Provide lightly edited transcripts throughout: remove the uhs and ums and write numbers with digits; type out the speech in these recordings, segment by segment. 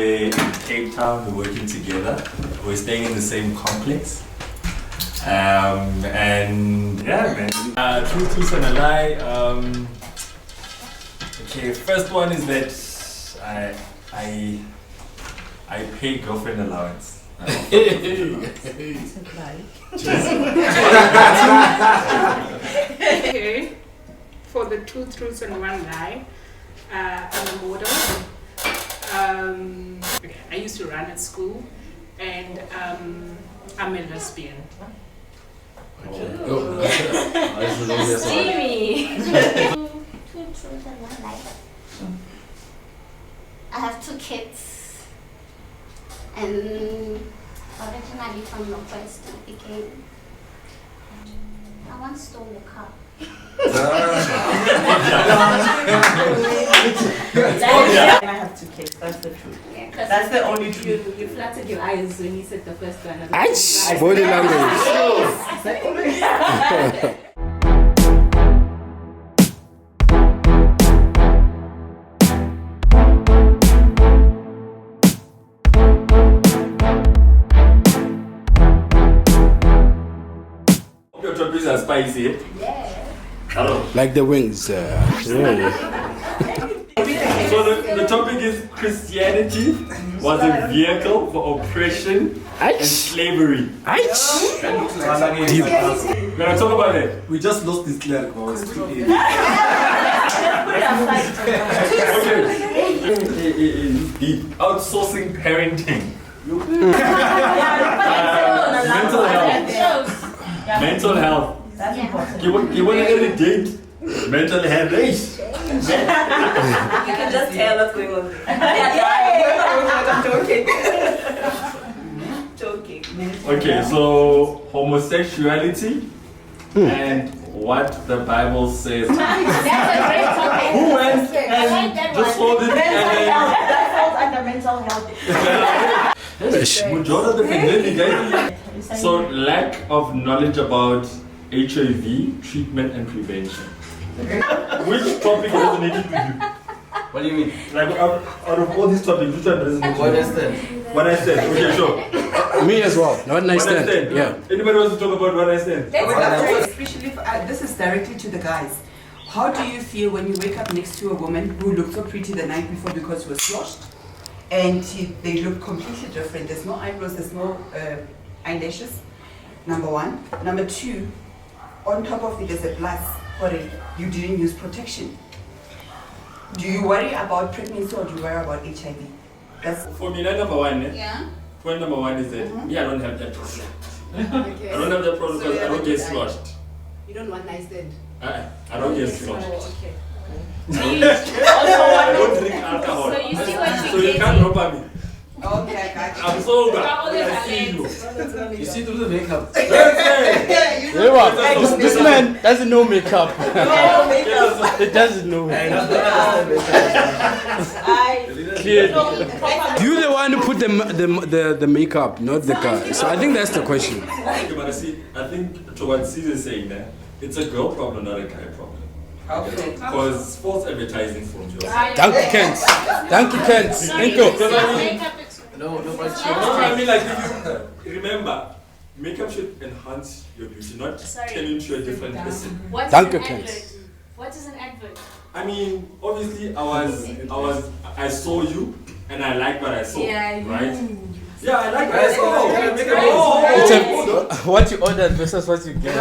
we're in Cape Town, we're working together. We're staying in the same complex. And yeah, man. Truth and a lie. Okay, first one is that I pay girlfriend allowance. Okay, for the 2 truths and 1 lie, I'm a model. Okay, I used to run at school, and I'm a lesbian. Steamy. 2 truths and 1 lie. I have 2 kids. And originally from Northwest, I became. I once stole a car. I have 2 kids, that's the truth. Yeah, That's the only truth. You flattered your eyes when you said the first one. Ouch! Body language. Your topics are spicy. Yeah. Like the wings. Yeah. So the topic is Christianity was a vehicle for oppression and slavery. Ouch! Deep. We're gonna talk about it. We just lost this cleric. It's too late. Okay. Deep. Outsourcing parenting. Mental health. Mental health. That's important. You want to date mental health? You can just tell what's going on. I'm joking. Joking. Okay, so homosexuality and what the Bible says. That's a great topic. Who went and just hold it and then That falls under mental health. Mujona the pandemic, guys. So lack of knowledge about HIV treatment and prevention. Which topic resonated with you? What do you mean? Like out of all these topics, which one resonated What with is that? you? What I said. Okay, sure. Me as well. Not nice What I stand. said. Yeah. Anybody wants to talk about what I said? Especially for, this is directly to the guys. How do you feel when you wake up next to a woman who looked so pretty the night before because she was washed, and they look completely different? There's no eyebrows, there's no eyelashes. Number 1. Number 2, on top of it, there's a plus for it. You didn't use protection. Do you worry about pregnancy or do you worry about HIV? That's For me, number one. Yeah. Point number 1 is that me, I don't have that problem. Okay. I don't have that problem because I don't get sloshed. You don't want nice dead. I don't get sloshed. Okay. I don't drink alcohol. So you see what So you're you can't getting? rob me. okay, I got you. I'm sober. How old is I see you. You see through the makeup. This man doesn't know makeup. He doesn't know I makeup. don't understand. Clearly. You're the one who put the makeup, not the guy. So I think that's the question. Okay, but I think to what Caesar is saying there, it's a girl problem, not a guy problem. Okay. Because false advertising from you. Thank you, Kent. Thank you, Kent. Thank you. No, but No, I mean, like, if you remember, makeup should enhance your beauty, not turn you into a different person. What is Thank an you, Kent. advert? What is an advert? I mean, obviously, I saw you, and I like what I saw, right? Yeah, I like what I saw. It's what you ordered versus what you get.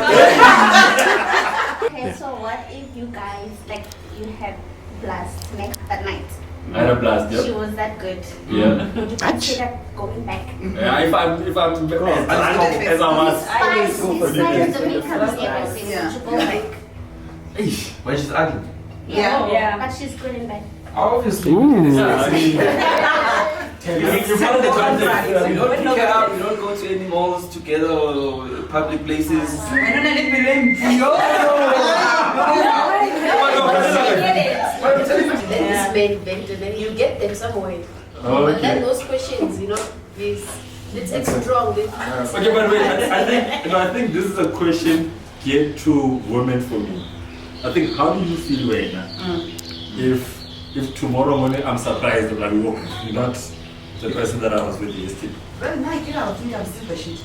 Okay, so what if you guys, like, you had blast makeup at night? I had a blast, She was that good. Yeah. Would you consider going back? Yeah, if I'm as I was. Spice, the makeup and everything. Yeah. Would you go back? When she's ugly. Yeah. But she's good in bed. Obviously. Yeah, I mean, you follow the context. You don't pick her up, you don't go to any malls together or public places. These men invented and you get them somewhere. Okay. And then those questions, it's extra strong. Okay, but wait, I think this is a question geared to women for me. I think, how do you feel, Wayne, if tomorrow morning I'm surprised, like, you're not The person that I was with yesterday. Well, now get out. I think I'm still the shit.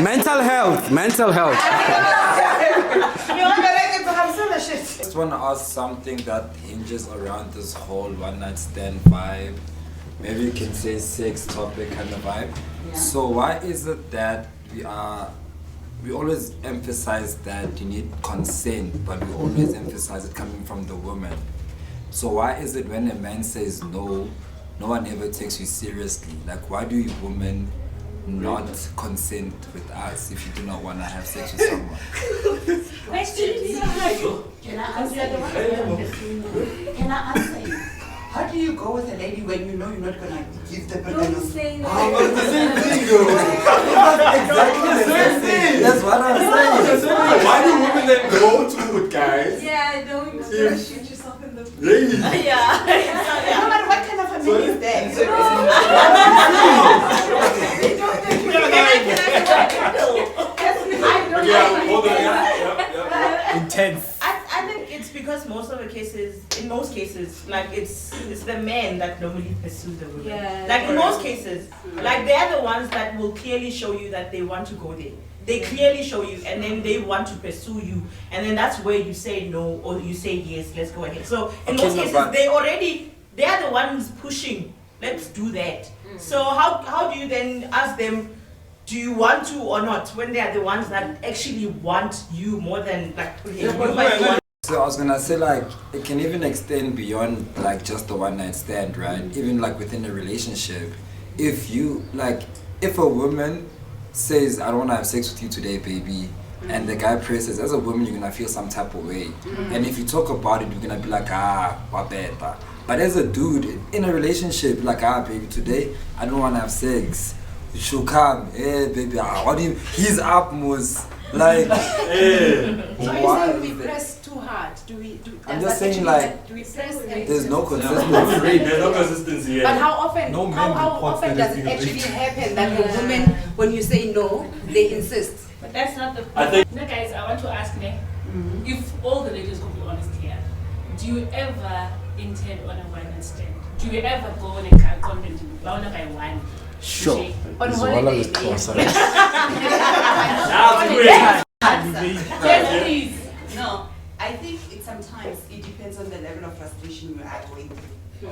Mental health. Mental health. I just want to ask something that hinges around this whole one night stand vibe. Maybe you can say sex topic kind of vibe. Yeah. So why is it that we always emphasize that you need consent, but we always emphasize it coming from the woman? So why is it when a man says no, no one ever takes you seriously? Like, why do you women not consent with us if you do not want to have sex with someone? Can I answer? Can I answer you? How do you go with a lady when you know you're not gonna give the burden of? say that. Oh, but it's the same thing though. Exactly the same thing. That's what I'm saying. Why do women then go to guys? Yeah, don't shoot yourself in the Really? Yeah. No matter what kind of a man is there. Yeah, hold on. Yeah. Intense. I think it's because most of the cases, in most cases, like it's the men that normally pursue the women. Yeah. Like in most cases, like they're the ones that will clearly show you that they want to go there. They clearly show you, and then they want to pursue you, and then that's where you say no or you say yes. Let's go ahead. So in most cases, they are the ones pushing. Let's do that. So how do you then ask them? Do you want to or not? When they are the ones that actually want you more than like you might want. So I was gonna say, like, it can even extend beyond like just the one night stand, right? Even like within a relationship, if a woman says, I don't want to have sex with you today, baby, and the guy presses, as a woman, you're gonna feel some type of way. And if you talk about it, you're gonna be like, what better. But as a dude in a relationship, like, baby, today I don't want to have sex. You should come, hey, baby. What do you? He's up, most. Like, So you why? say we press too hard? I'm just saying, like, do we press there's no No, consistency. there's no consistency here. But how often? No man how reports often that does it's it been actually happen that the women, when you say no, they insist? But that's not the I think No, guys, I want to ask me, if all the ladies could be honest here, do you ever intend on a one night stand? Do you ever go on a content one? Sure. On It's holiday. all of it closer. Yes, please. No, I think it sometimes it depends on the level of frustration you are going through. You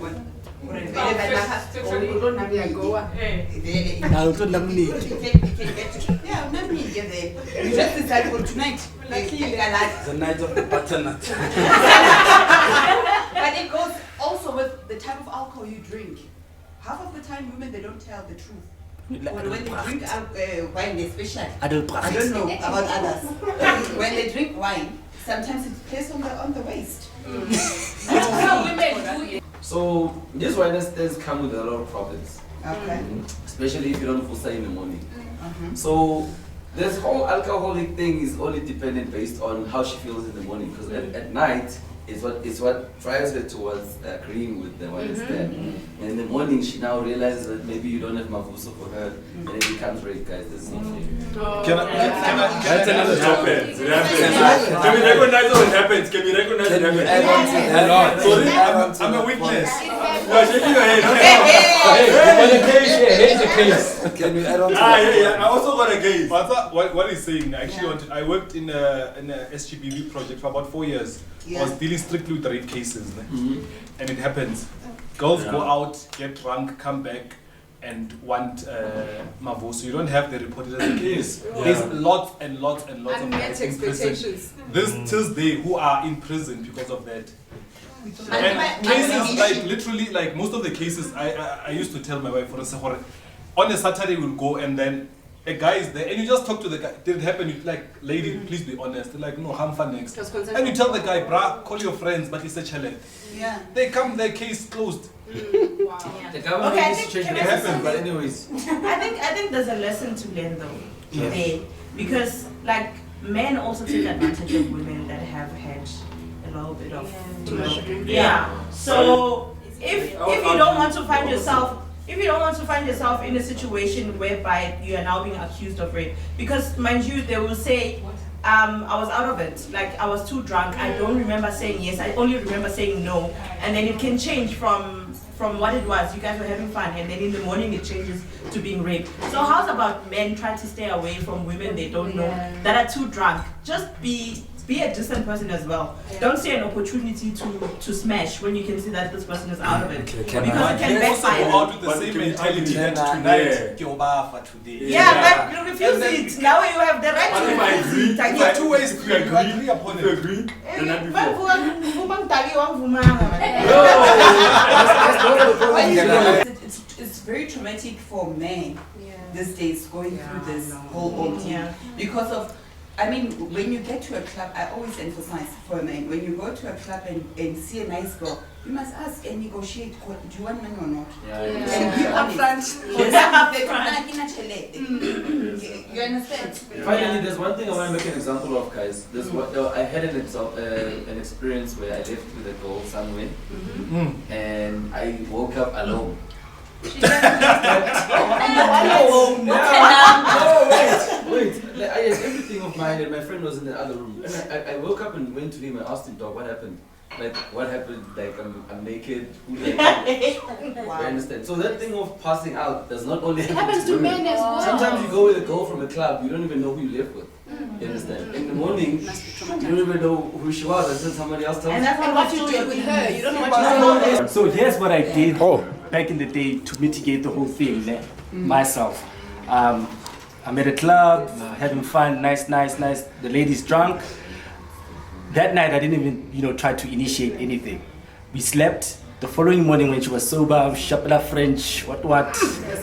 just decide for tonight. The night of the butternut. But it goes also with the type of alcohol you drink. Half of the time, women, they don't tell the truth. When they drink wine, especially, I don't know about others. When they drink wine, sometimes it's placed on the waist. How women do it. So these wine stands come with a lot of problems. Okay. Especially if you don't full in the morning. So this whole alcoholic thing is only dependent based on how she feels in the morning, because at night is what drives her towards agreeing with the one stand. And in the morning she now realizes that maybe you don't have mavuso for her, and it becomes rape, guys. This is not fair. that's another topic. It happens. Can we recognize what happens? Can we recognize it happens? Sorry, I'm a witness. You are shaking your head. Hey, here's a case. Can we add on to Yeah. I also got a case. But what he's saying, actually, I worked in a SGBV project for about 4 years. I was dealing strictly with rape cases. And it happens. Girls go out, get drunk, come back, and want Mavo. So you don't have the reported as a case. There's lots and lots and lots of guys in prison. Till day who are in prison because of that. And cases, like literally, like most of the cases, I used to tell my wife, for a on a Saturday we'll go, and then a guy is there, and you just talk to the guy. Did it happen? You like, lady, please be honest. They're like, no, I'm fun next. And you tell the guy, brah, call your friends, but it's a challenge. Yeah. They come, their case closed. Wow. The government is changing. It happens, but anyways. I think there's a lesson to learn though there, because like men also take advantage of women that have had a little bit of Too much drink. So if you don't want to find yourself. If you don't want to find yourself in a situation whereby you are now being accused of rape, because mind you, they will say I was out of it. Like I was too drunk. I don't remember saying yes. I only remember saying no. And then it can change from what it was. You guys were having fun, and then in the morning it changes to being raped. So how's about men trying to stay away from women they don't know that are too drunk? Just be a decent person as well. Don't see an opportunity to smash when you can see that this person is out of it. Because it can backfire. Go out with the same mentality that tonight, for today. Yeah, but you refuse it. Now you have the right to refuse it. There are two ways to agree upon it. Agree? It's very traumatic for men these days going through this whole ordeal because of. I mean, when you get to a club, I always emphasize for men, when you go to a club and see a nice girl, you must ask and negotiate, do you want money or not? And be upfront. You understand? Finally, there's one thing I want to make an example of, guys. There's what I had an experience where I left with a girl somewhere, and I woke up alone. Wait. I had everything of mine, and my friend was in the other room. And I woke up and went to him and asked him, "Dog, what happened? Like, what happened? Like, I'm naked. Who let me?" I understand. So that thing of passing out does not only happen to men as well. Sometimes you go with a girl from a club, you don't even know who you left with. You understand? In the morning, you don't even know who she was until somebody else tells you. And that's what you do with her. You don't know what you do. So here's what I did back in the day to mitigate the whole thing myself. I'm at a club, having fun, nice. The lady's drunk. That night I didn't even, try to initiate anything. We slept. The following morning when she was sober, Shapela French, what.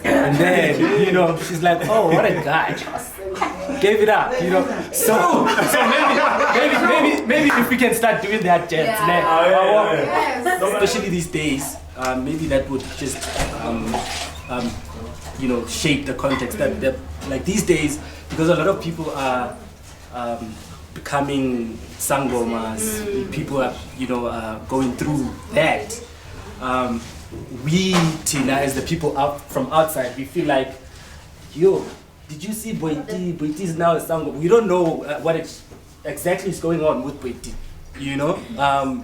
And then, she's like, oh, what a guy. Gave it up, So maybe if we can start doing that, gents, especially these days, maybe that would just, shape the context. That like these days, because a lot of people are becoming sangomas, people are, going through that. We, Tina, as the people from outside, we feel like, yo, did you see Boiti? Boiti is now a sangoma. We don't know what exactly is going on with Boiti,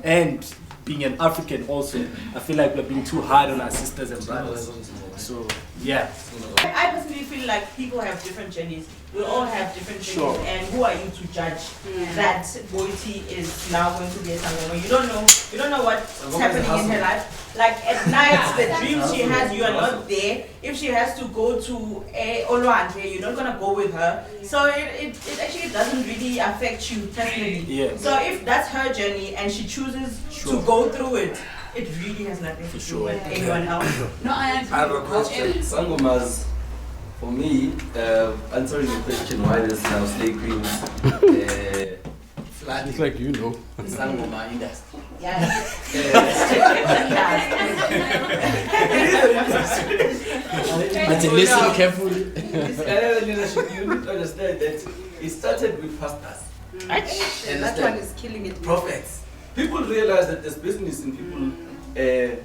and being an African also, I feel like we're being too hard on our sisters and brothers. So, yeah. I personally feel like people have different journeys. We all have different journeys, and who are you to judge that Boiti is now going to be a sangoma? You don't know what's happening in her life. Like at night, the dreams she has, you are not there. If she has to go to Allowance, you're not gonna go with her. So it actually doesn't really affect you personally. Yeah. So if that's her journey and she chooses to go through it, it really has nothing to do with anyone else. No, I have a question. Sangomas, for me, answering the question why there's now slay queens, it's like Sangoma industry. Yes. But listen carefully. You need to understand that it started with pastors. That one is killing it. Prophets. People realize that there's business in people. Tithe,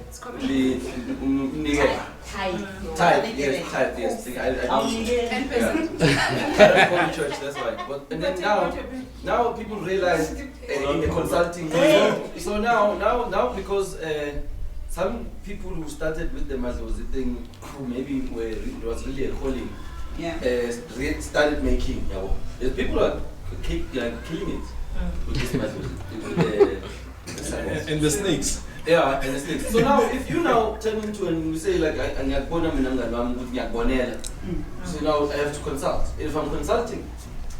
yes. I 10%. Church, that's right. But and then now people realize in the consulting. So now because some people who started with them as was a thing who maybe it was really a calling. Started making. There's people are killing it with this method. And the snakes. Yeah, and the snakes. So now, if you now turn into and we say like, so now I have to consult. If I'm consulting,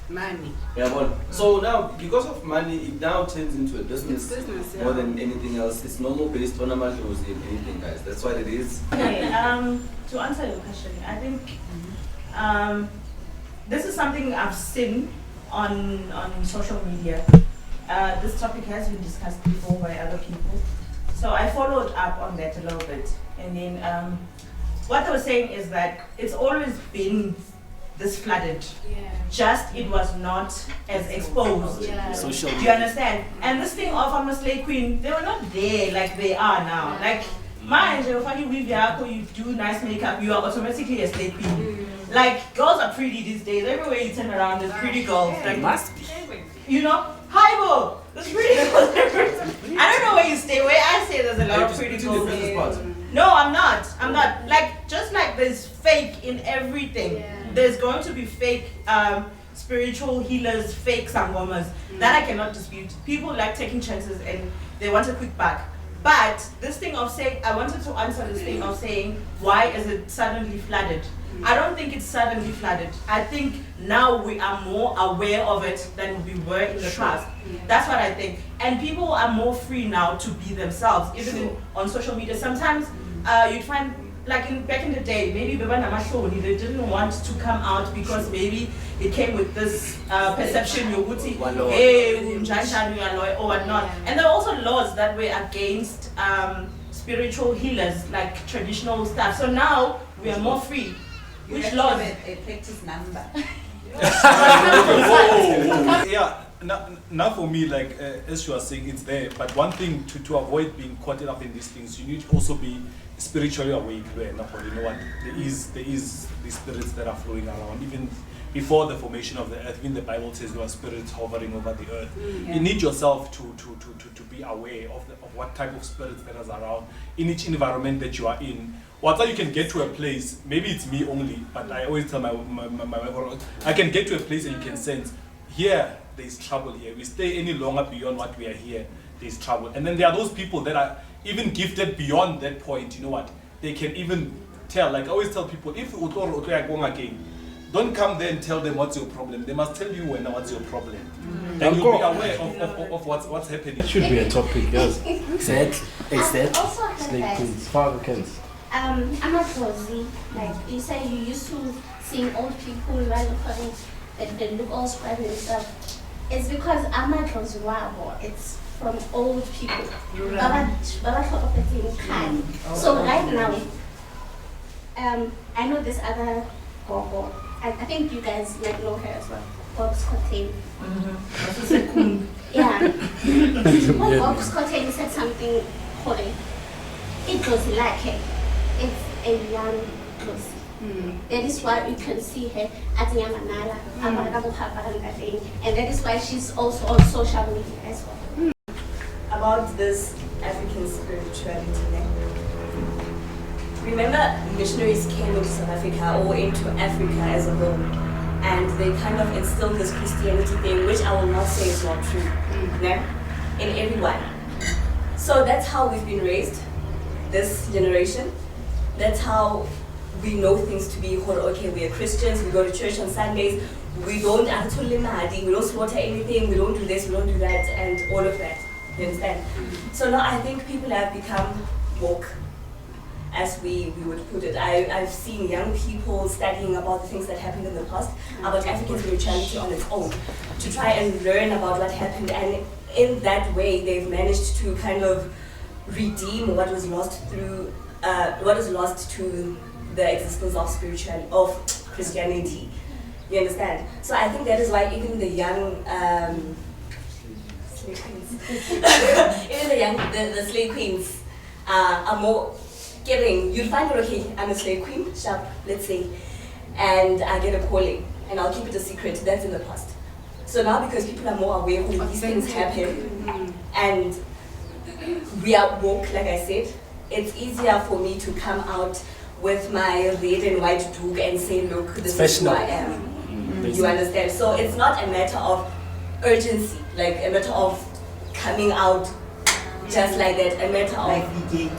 money. So now, because of money, it now turns into a business, more than anything else. It's no more based on amateurs and anything, guys. That's what it is. Okay, to answer your question, I think this is something I've seen on social media. This topic has been discussed before by other people. So I followed up on that a little bit. And then what I was saying is that it's always been this flooded. Just it was not as exposed. Social. Do you understand? And this thing of I'm a slay queen, they were not there like they are now. Like mind you, when you weave your you do nice makeup, you are automatically a slay queen. Like girls are pretty these days. Everywhere you turn around, there's pretty girls. Like must be. you know, Highball. There's pretty girls everywhere. I don't know where you stay. Where I stay, there's a lot of pretty girls. No, I'm not. Like, just like there's fake in everything. Yeah. There's going to be fake spiritual healers, fake sangomas. That I cannot dispute. People like taking chances and they want a quick buck. But this thing of saying, I wanted to answer this thing of saying, why is it suddenly flooded? I don't think it's suddenly flooded. I think now we are more aware of it than we were in the past. That's what I think. And people are more free now to be themselves, even on social media. Sometimes you'd find, like back in the day, maybe they didn't want to come out because maybe it came with this perception, hey, or whatnot. And there are also laws that were against spiritual healers, like traditional stuff. So now we are more free. Which laws? A practice number. Yeah. Now for me, like as you are saying, it's there. But one thing to avoid being caught up in these things, you need to also be spiritually awake. Where you know what there is these spirits that are flowing around. Even before the formation of the earth, even the Bible says there are spirits hovering over the earth. You need yourself to be aware of what type of spirits that is around in each environment that you are in. What's you can get to a place, maybe it's me only, but I always tell my wife, I can get to a place and you can sense, here, there's trouble here. We stay any longer beyond what we are here, there's trouble. And then there are those people that are even gifted beyond that point, you know what? They can even tell, like I always tell people, if you are going again, don't come there and tell them what's your problem. They must tell you what's your problem. And you'll be aware of what's happening. It should be a topic, yes. Exactly. Also Snake queens, Falcons. I'm not cozy. Like you say, you used to seeing old people right looking that they look all scrubbed and stuff. It's because I'm not cozy. It's from old people. So right now, I know this other gogo. I think you guys might know her as well. Box Cotain. Yeah. When Box Cotain said something holy, it was like her. It's a young close. That is why you can see her at Yamanala, and that is why she's also on social media as well. About this African spirituality. Remember, missionaries came into South Africa or into Africa as a whole, and they kind of instilled this Christianity thing, which I will not say is not true, in everyone. So that's how we've been raised, this generation. That's how we know things to be. Okay, we are Christians, we go to church on Sundays, we don't slaughter anything, we don't do this, we don't do that, and all of that. You understand? So now I think people have become woke, as we would put it. I've seen young people studying about the things that happened in the past, about African spirituality on its own, to try and learn about what happened, and in that way they've managed to kind of redeem what was lost through to the existence of Christianity. You understand? So I think that is why even the young slave queens, the slave queens are more giving. You'll find it, okay, I'm a slave queen, sharp, let's say, and I get a calling, and I'll keep it a secret. That's in the past. So now, because people are more aware when these things happen, and we are woke, like I said, it's easier for me to come out with my red and white toque and say, look, this is who I am. You understand? So it's not a matter of urgency, like a matter of coming out just like that, a matter of... Like the gay.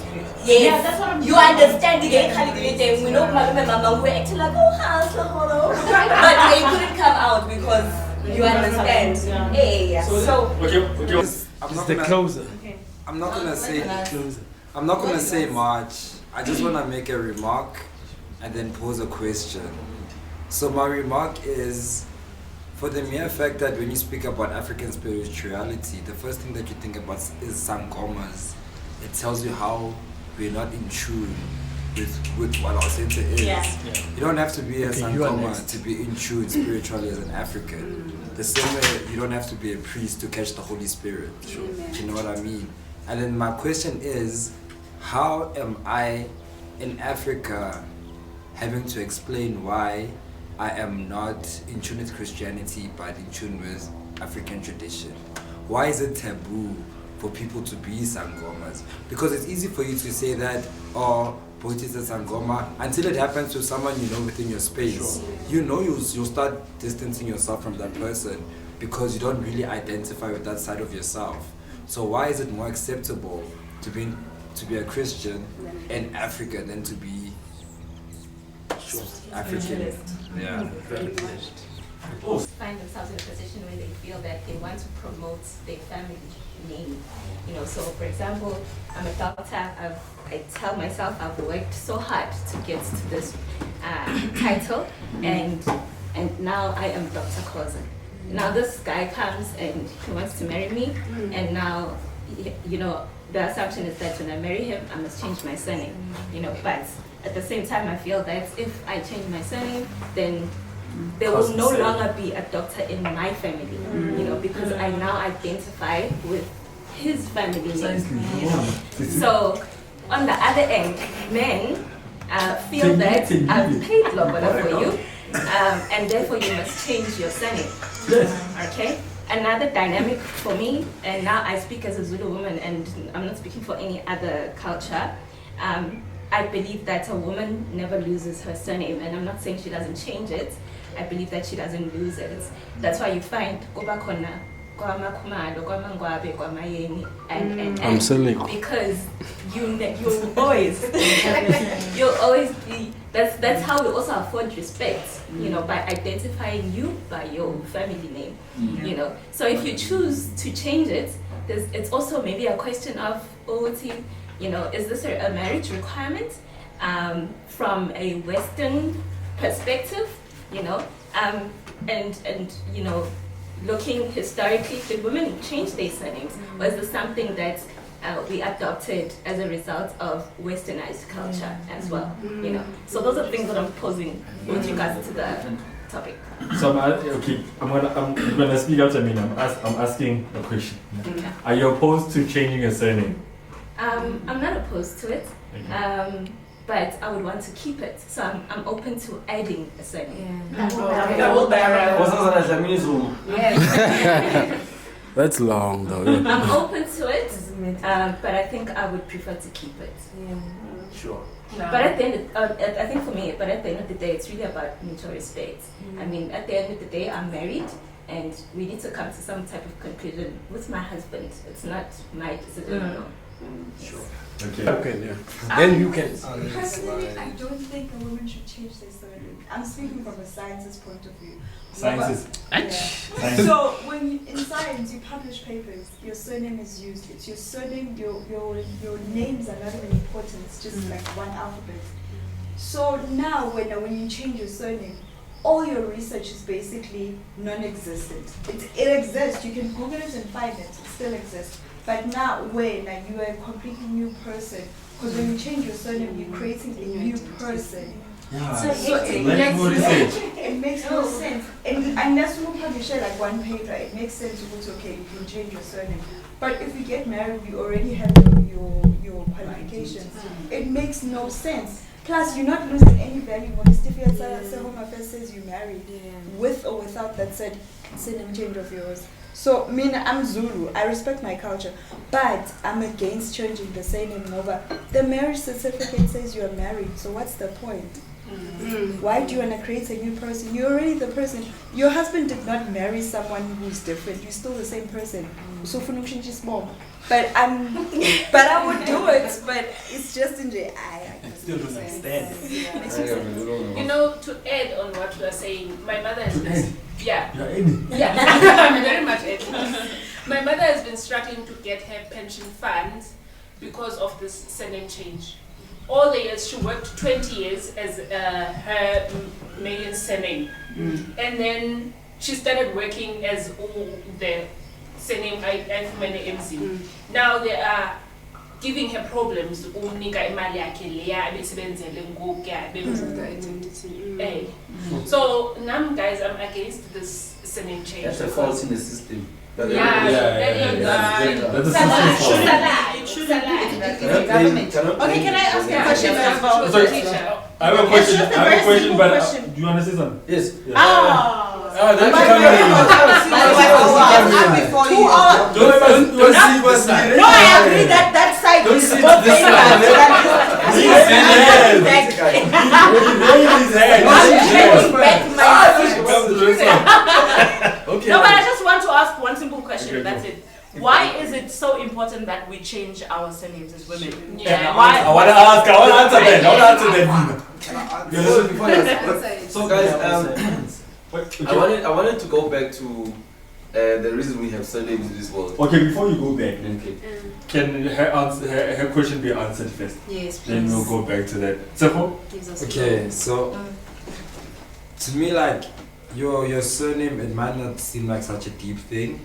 Yes, yeah, that's what you understand the gay calculating. We know Mama and Mama were acting like, oh, but they couldn't come out because you understand. Yeah. So I'm not gonna say much. I just wanna make a remark and then pose a question. So my remark is, for the mere fact that when you speak about African spirituality, the first thing that you think about is sangomas. It tells you how we're not in tune with what our center is. Yeah. You don't have to be a sangoma to be in tune spiritually as an African. The same way you don't have to be a priest to catch the Holy Spirit. Sure. You know what I mean? And then my question is, how am I in Africa having to explain why I am not in tune with Christianity but in tune with African tradition? Why is it taboo for people to be sangomas? Because it's easy for you to say that, oh, Boiti is a sangoma, until it happens to someone you know within your space. Sure. You know you'll start distancing yourself from that person because you don't really identify with that side of yourself. So why is it more acceptable to be a Christian in Africa than to be African? Yeah. Find themselves in a position where they feel that they want to promote their family name. You know, so for example, I'm a doctor. I tell myself I've worked so hard to get to this title, and now I am Dr. Koza. Now this guy comes and he wants to marry me, and now, you know, the assumption is that when I marry him, I must change my surname. You know, but at the same time, I feel that if I change my surname, then there will no longer be a doctor in my family, you know, because I now identify with his family name. You know? So, on the other end, men feel that I've paid lobola for you, and therefore you must change your surname. Okay? Another dynamic for me, and now I speak as a Zulu woman, and I'm not speaking for any other culture. I believe that a woman never loses her surname, and I'm not saying she doesn't change it. I believe that she doesn't lose it. That's why you find and because you'll always be, that's how we also afford respect, you know, by identifying you by your family name, you know. So if you choose to change it, it's also maybe a question of, you know, is this a marriage requirement from a Western perspective, you know, and you know, looking historically, did women change their surnames, or is this something that we adopted as a result of Westernized culture as well, you know? So those are things that I'm posing with regards to the topic. So I'm gonna speak out. I mean, I'm asking a question. Okay. Are you opposed to changing your surname? I'm not opposed to it, but I would want to keep it. So I'm open to adding a surname. That's long though. I'm open to it, but I think I would prefer to keep it. Sure. No. But at the end, I think for me, but at the end of the day, it's really about mutual respect. I mean, at the end of the day, I'm married, and we need to come to some type of conclusion with my husband. It's not my decision. Sure. Okay. Okay, yeah. Then you can. Personally, I don't think a woman should change their surname. I'm speaking from a scientist point of view. Sciences. Yeah. So when in science you publish papers, your surname is used. It's your surname. Your names are not even important. It's just like one alphabet. So now when you change your surname, all your research is basically non-existent. It exists. You can Google it and find it. It still exists. But now when you are a completely new person, because when you change your surname, you're creating a new person. Yeah. So it makes no sense. And unless you publish like one paper, it makes sense to go, okay, you can change your surname. But if you get married, you already have your qualifications. It makes no sense. Plus, you're not losing any value. If Home Affairs says you're married, with or without that said surname change of yours. So, I'm Zulu. I respect my culture, but I'm against changing the surname over. The marriage certificate says you're married. So, what's the point? Why do you want to create a new person? You're already the person. Your husband did not marry someone who's different. You're still the same person. So, function is small. But I would do it. But it's just in the I still don't understand. You know, to add on what you are saying, my mother has been, yeah, I'm very much adding. My mother has been struggling to get her pension funds because of this surname change. All the years she worked 20 years as her maiden surname, and then she started working as the surname MC. Now they are giving her problems. So now, guys, I'm against this surname change. That's a fault in the system. It shouldn't be. Okay, can I ask a question as well? I have a question, but do you want to say something? Yes. No, I agree that side is more Okay. No, but I just want to ask one simple question. That's it. Why is it so important that we change our surnames as women? Yeah. Why? I want to answer that. So guys, I wanted to go back to the reason we have surnames in this world. Okay, before you go back, can her question be answered first? Yes, please. Then we'll go back to that. So, okay, so to me, like your surname, it might not seem like such a deep thing,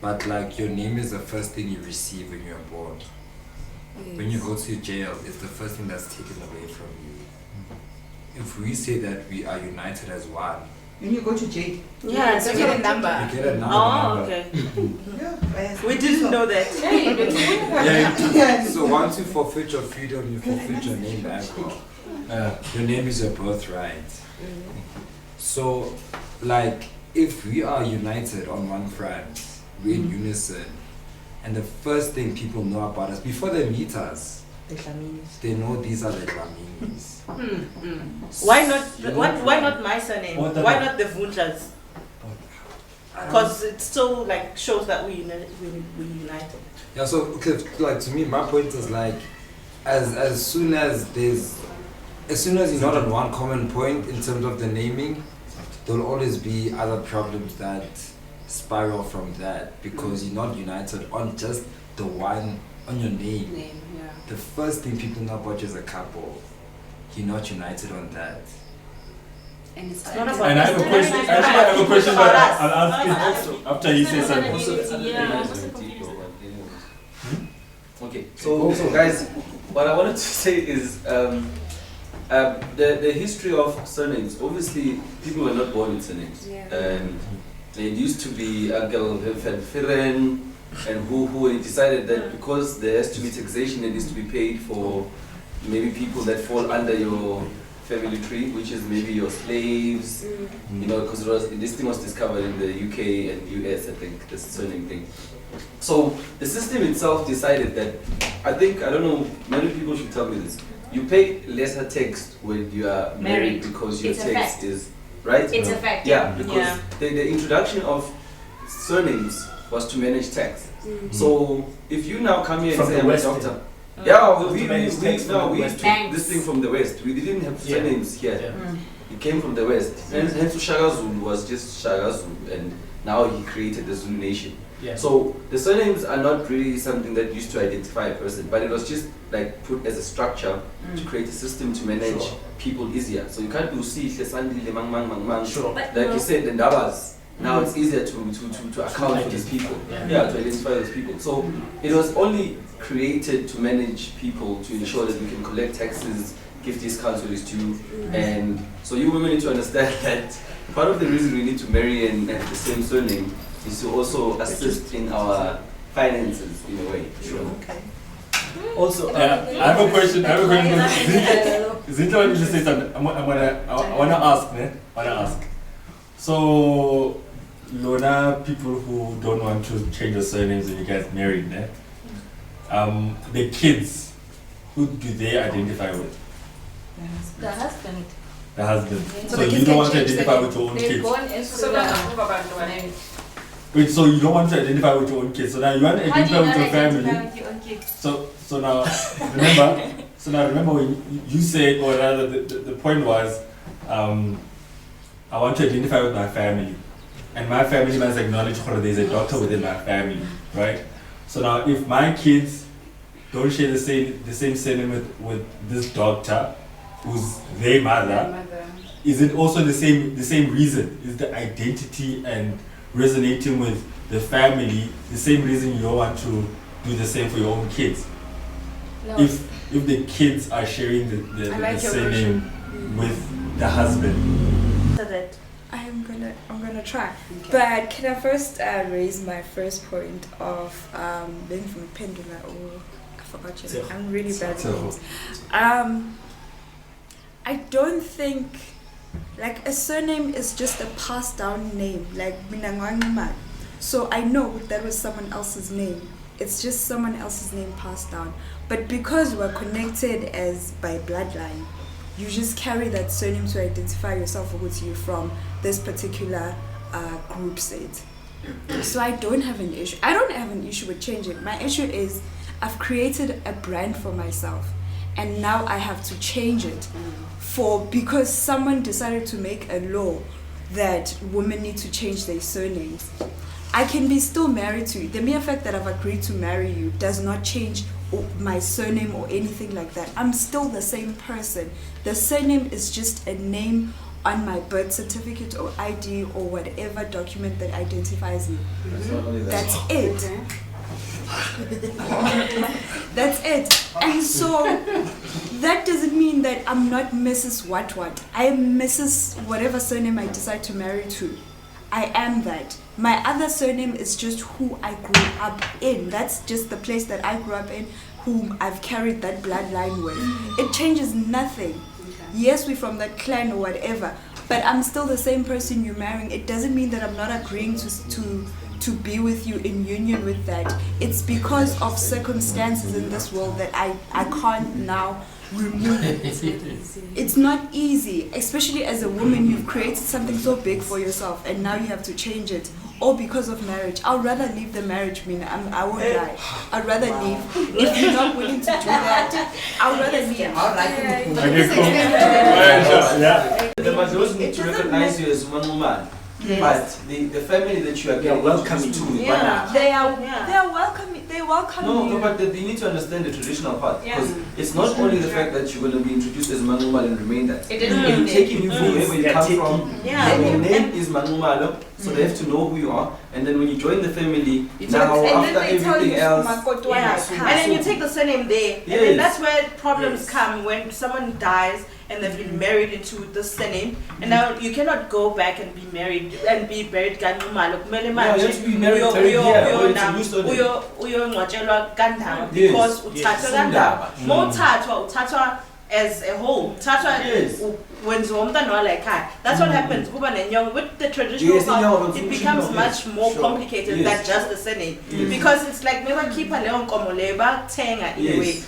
but like your name is the first thing you receive when you're born. Yes. When you go to jail, it's the first thing that's taken away from you. If we say that we are united as one, when you go to jail, yeah, you get a number. You get a number. Oh, okay. We didn't know that. So once you forfeit your freedom, you forfeit your name as well. Your name is your birthright. So, like, if we are united on one front, we're in unison, and the first thing people know about us before they meet us, they know these are the Dlaminis. Why not? Why not my surname? Why not the Vundlas? Because it still like shows that we united. Yeah. So okay, like to me, my point is like, as soon as you're not on one common point in terms of the naming, there'll always be other problems that spiral from that because you're not united on just the one on your name. The first thing people know about you as a couple, you're not united on that. And it's not about. And I have a question. I have a question, but I'll ask it also after he says something. Okay, so guys, what I wanted to say is the history of surnames. Obviously, people were not born with surnames. It used to be Uncle Firen and who decided that because there has to be taxation that needs to be paid for maybe people that fall under your family tree, which is maybe your slaves, you know, because this thing was discovered in the UK and US, I think, this surname thing. So the system itself decided that, I don't know, many people should tell me this, you pay lesser tax when you are married because your tax is, right? It's a fact. Yeah, because the introduction of surnames was to manage tax. So if you now come here and say I'm a doctor, we used this thing from the West. We didn't have surnames here. It came from the West. And hence Shaka Zulu was just Shaka Zulu, and now he created the Zulu nation. So the surnames are not really something that used to identify a person, but it was just like put as a structure to create a system to manage people easier. So you can't do like you said, the Ndabas. Now it's easier to account for these people, to identify those people. So it was only created to manage people, to ensure that we can collect taxes, give discounts where it's due. And so you women need to understand that part of the reason we need to marry and have the same surname is to also assist in our finances in a way. Okay. Also, I have a question. Zinta wanted to say something. I want to ask. So, Lona, people who don't want to change their surnames when you guys married, the kids, who do they identify with? The husband. The husband. So you don't want to identify with your own kids? Wait, so you don't want to identify with your own kids? So now you want to identify with your family? So now remember when you said, or rather the point was, I want to identify with my family, and my family must acknowledge that there's a doctor within my family, right? So now, if my kids don't share the same surname with this doctor, who's their mother, is it also the same reason? Is the identity and resonating with the family the same reason you don't want to do the same for your own kids? No. If the kids are sharing the surname with the husband. I'm gonna try. Okay. But can I first raise my first point of being from Pendula, or I forgot your name. I'm really bad at names. I don't think Like a surname is just a passed down name. Like Minangwangman. So I know that was someone else's name. It's just someone else's name passed down. But because we're connected as by bloodline, you just carry that surname to identify yourself with you from this particular group set. So I don't have an issue. I don't have an issue with changing. My issue is I've created a brand for myself, and now I have to change it because someone decided to make a law that women need to change their surnames. I can be still married to you. The mere fact that I've agreed to marry you does not change my surname or anything like that. I'm still the same person. The surname is just a name on my birth certificate or ID or whatever document that identifies me. That's it. That's it. And so that doesn't mean that I'm not Mrs. What. I am Mrs. whatever surname I decide to marry to. I am that. My other surname is just who I grew up in. That's just the place that I grew up in, whom I've carried that bloodline with. It changes nothing. Yes, we're from that clan or whatever, but I'm still the same person you're marrying. It doesn't mean that I'm not agreeing to be with you in union with that. It's because of circumstances in this world that I can't now remove it. It's not easy, especially as a woman. You've created something so big for yourself and now you have to change it, all because of marriage. I'd rather leave the marriage. I won't lie. I'd rather leave. If you're not willing to do that, I'd rather leave. The majority need to recognize you as one woman. But the family that you are getting welcoming to, they are welcoming. They welcome you. No, but you need to understand the traditional part, because it's not only the fact that you're going to be introduced as Manumalo and remain that. It is taking you from wherever you come from. Your name is Manumalo, so they have to know who you are. And then when you join the family, now after everything else, and then you take the surname there, and then that's where problems come when someone dies and they've been married into the surname, and now you cannot go back and be married and be buried Ganumalo. You have to be married because uthatha as a whole. When like that's what happens. With the traditional part, it becomes much more complicated than just the surname, because it's like never keep a leon komoleba tenga anyway.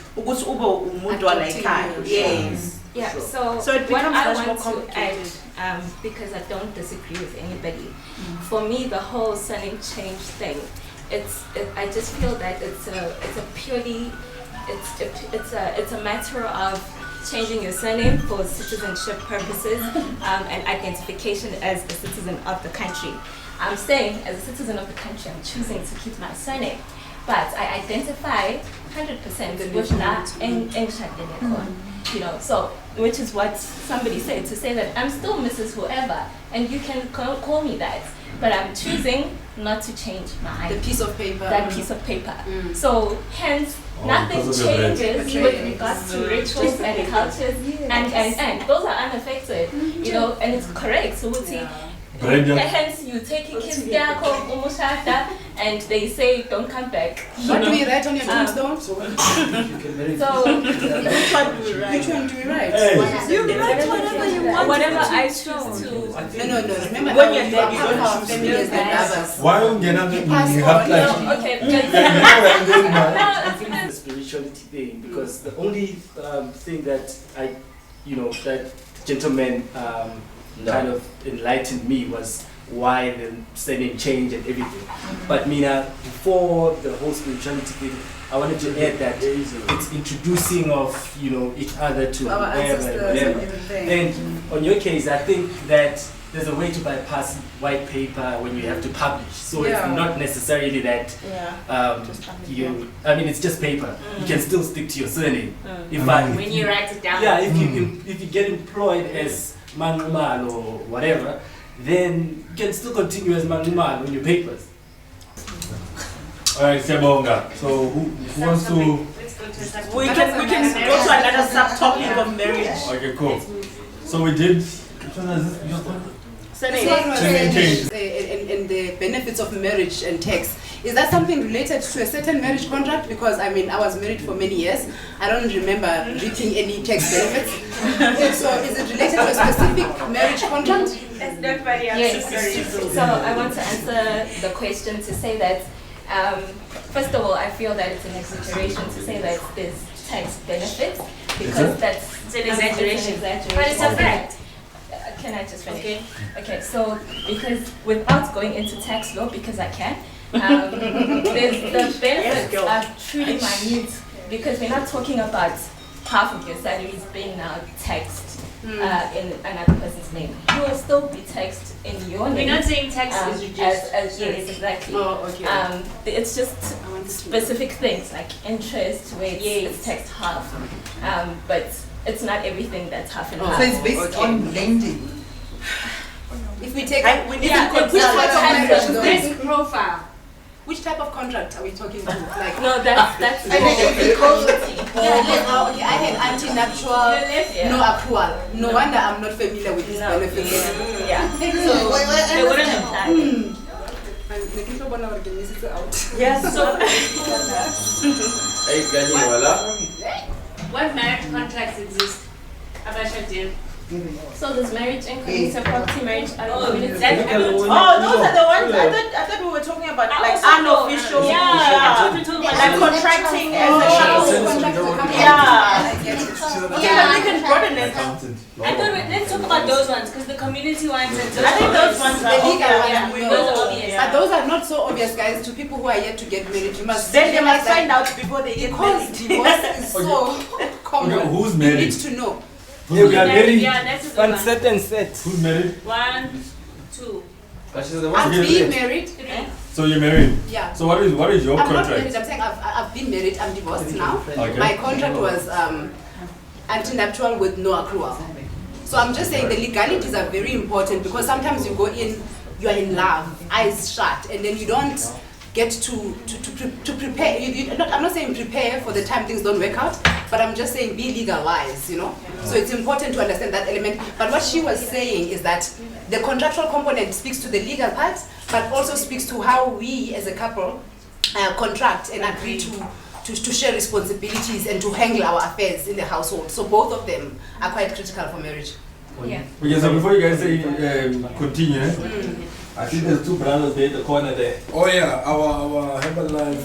Yes. Yeah, so it becomes much more complicated. Because I don't disagree with anybody. For me, the whole surname change thing, I just feel that it's a matter of changing your surname for citizenship purposes and identification as a citizen of the country. I'm saying, as a citizen of the country, I'm choosing to keep my surname, but I identify 100% with that you know, so which is what somebody said, to say that I'm still Mrs. Whoever, and you can call me that, but I'm choosing not to change my piece of paper. That piece of paper. So hence nothing changes with regards to rituals and cultures, and those are unaffected, you know, and it's correct. So hence you take your kids and they say don't come back. What do we write on your tombstone? So which one do we write? You write whatever you want. Whatever I choose to. No. Remember when you're dead, you don't have family as their brothers. Why don't you have like? Okay. The spirituality thing, because the only thing that that gentleman kind of enlightened me was why the surname changed and everything. But Mina, before the whole spirituality thing, I wanted to add that it's introducing of each other to our ancestors and everything. And on your case, I think that there's a way to bypass white paper when you have to publish. So it's not necessarily that it's just paper. You can still stick to your surname. When you write it down. Yeah, if you get employed as Manumal or whatever, then you can still continue as Manumal on your papers. Alright, Sebonga. So who wants to? We can go to another subtopic of marriage. Okay, cool. So we did. Which one is this? And the benefits of marriage and tax. Is that something related to a certain marriage contract? Because I mean, I was married for many years. I don't remember reaping any tax benefits. So is it related to a specific marriage contract? That's not very yes. So I want to answer the question to say that, first of all, I feel that it's an exaggeration to say that there's tax benefits because that's an exaggeration. But it's a fact. Can I just finish? Okay, so because without going into tax law, because I can, the benefits are truly minute because we're not talking about half of your salaries being now taxed in another person's name. You will still be taxed in your name. We're not saying tax is reduced. Yes, exactly. Oh, okay. It's just specific things like interest, where it's taxed half. But it's not everything that's half and half. So it's based on lending. If we take, we need which type of risk profile? Which type of contract are we talking about? Like no, that's okay, I had anti-nuptial, no accrual. No wonder I'm not familiar with these benefits. Yeah. So they wouldn't apply. Yes. What marriage contracts exist? So there's marriage incognito, property marriage, those are the ones. I thought we were talking about like unofficial. Like contracting as a couple. We can broaden it. I thought let's talk about those ones because the community ones. I think those ones are those are obvious. But those are not so obvious, guys. To people who are yet to get married, you must. Then they must find out before they get married. Divorce is so common. Who's married? You need to know. Yeah, we are married. Yeah, that's One set and set. Who's married? 1, 2. I'm being married. 3. So you're married? Yeah. So what is your I'm contract? not married. I'm saying I've been married. I'm divorced now. Okay. My contract was anti-nuptial with no accrual. So I'm just saying the legalities are very important because sometimes you go in, you are in love, eyes shut, and then you don't get to prepare. I'm not saying prepare for the time things don't work out, but I'm just saying be legal wise, you know. So it's important to understand that element. But what she was saying is that the contractual component speaks to the legal part, but also speaks to how we as a couple contract and agree to share responsibilities and to handle our affairs in the household. So both of them are quite critical for marriage. Yeah. Okay, so before you guys say continue, I think there's two brothers there in the corner there. Oh yeah, our Herbalife.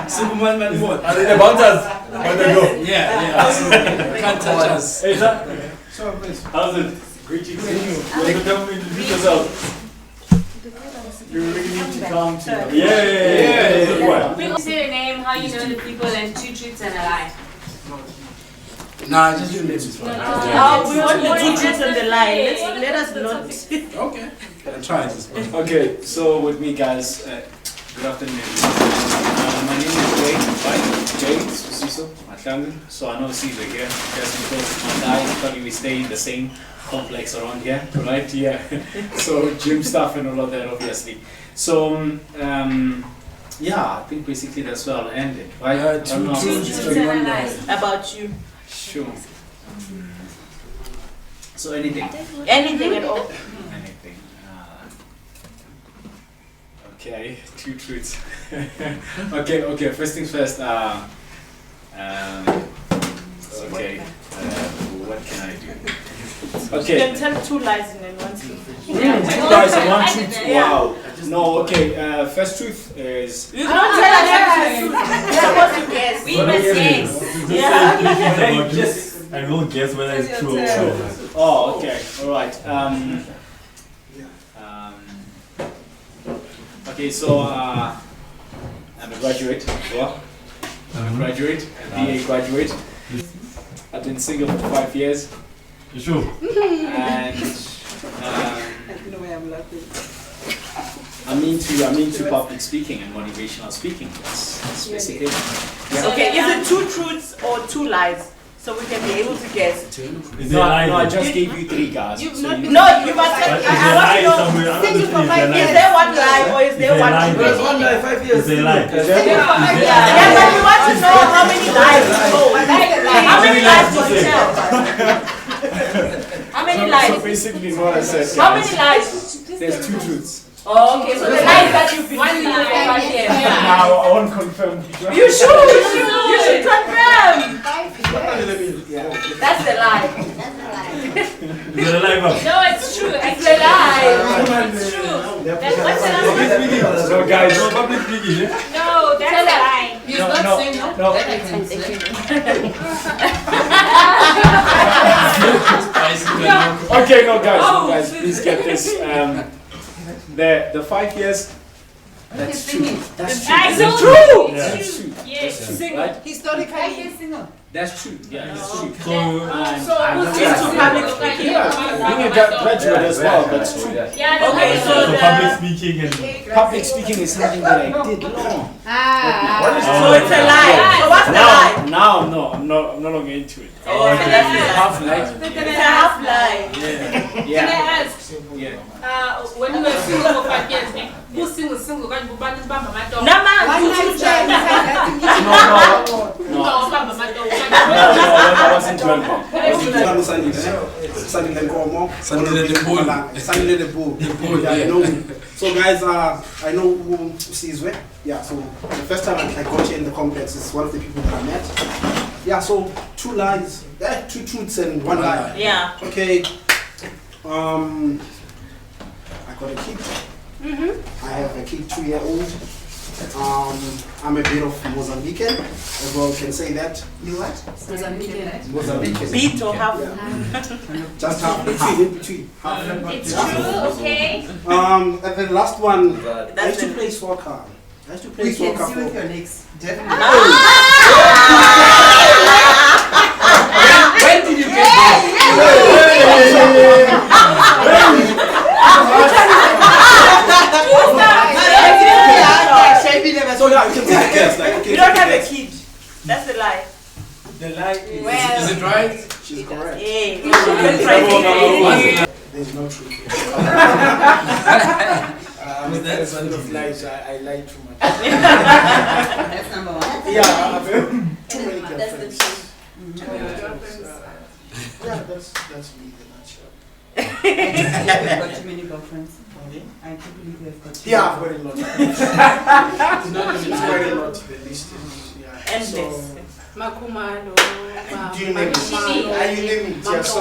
Superman man what? Are they the bouncers? Where they go? Yeah. Can't touch us. Hey, sir. How's it? Greetings. You want to tell me to introduce yourself? You really need to come to Yeah. Please say your name, how you know the people, and 2 truths and a lie. Nah, just your name is fine. We want the 2 truths and the lie. Let us not. Okay. I'll try this one. Okay, so with me, guys, good afternoon. My name is Jay Susiso Matlangu. So I know Caesar here, just because my guy probably we stay in the same complex around here, right? Yeah. So gym stuff and all of that, obviously. So yeah, I think basically that's where I'll end it, right? 2 truths and a lie about you. Sure. So anything. Anything at all. Anything. Okay, 2 truths. okay. First things first. Okay. What can I do? Okay. You can tell 2 lies and then 1 truth. 2 lies and 1 truth. Wow. No. Okay. First truth is. You don't tell us the truth. You're supposed to guess. We must guess. Yeah. And we'll guess whether it's true or false. Oh, okay. All right. Okay, so I'm a graduate as well. I'm a graduate, a BA graduate. I've been single for 5 years. You sure? And I'm into public speaking and motivational speaking. That's basically it. Yeah. Okay, is it 2 truths or 2 lies? So we can be able to guess. No, I just gave you 3 guys. You must tell. I want to know. Is there 1 lie or is there 1 truth? There's 1 lie, 5 years. Is there a lie? Yeah, but we want to know how many lies you told. How many lies did you tell? How many lies So basically, what I said. How many lies? There's 2 truths. Oh, okay, so the lies that you've been telling for 5 years. Now I won't confirm. You should confirm. That's the lie. Is it a lie, Bob? No, it's true. It's a lie. It's true. What's the lie? So guys, no public speaking, yeah? No, that's a lie. He's not saying no. That makes sense. Okay, no guys, please get this. The 5 years. That's true. That's true. That's true. Yeah, that's true. Yes. Right? Historically, single. That's true. Yeah, that's true. So into public speaking. Being a graduate as well, that's true. Yeah, Okay, so public speaking and Public speaking is something that I did long. So it's a lie. So what's the lie? Now, no, I'm no longer into it. Oh, so that's a Half lie. It's a half lie. Yeah. Can I ask? Yeah. When you were single for 5 years, who's single? Can you bump my dog? No, man. No, bump my dog. No, I wasn't 12. So guys, I know who sees where. Yeah, so the first time I got here in the complex is one of the people that I met. Yeah, so 2 lies, 2 truths and 1 lie. Yeah. Okay. I got a kid. I have a kid, 2-year-old. I'm a bit of Mozambican, as well can say that. You what? Mozambican. Beat or half? Just half, in between. It's true, okay. And then last one, I used to play soccer. We can see with your legs. Definitely. When did you get So yeah, you can take a guess. Like, okay, You don't have a kid. That's the lie. The lie is, Well, Is it right? she's correct. Yeah. There's no truth. That's one of lies. I lie too much. That's number 1. Yeah, I've too many That's the girlfriends. truth. Yeah, that's me in a nutshell. You've got too many girlfriends. I can't believe you've got too Yeah, I've many. got a lot. It's quite a lot. The list is, yeah. Endless. Makumalo. Do you name it? Are you naming it? Yeah, so.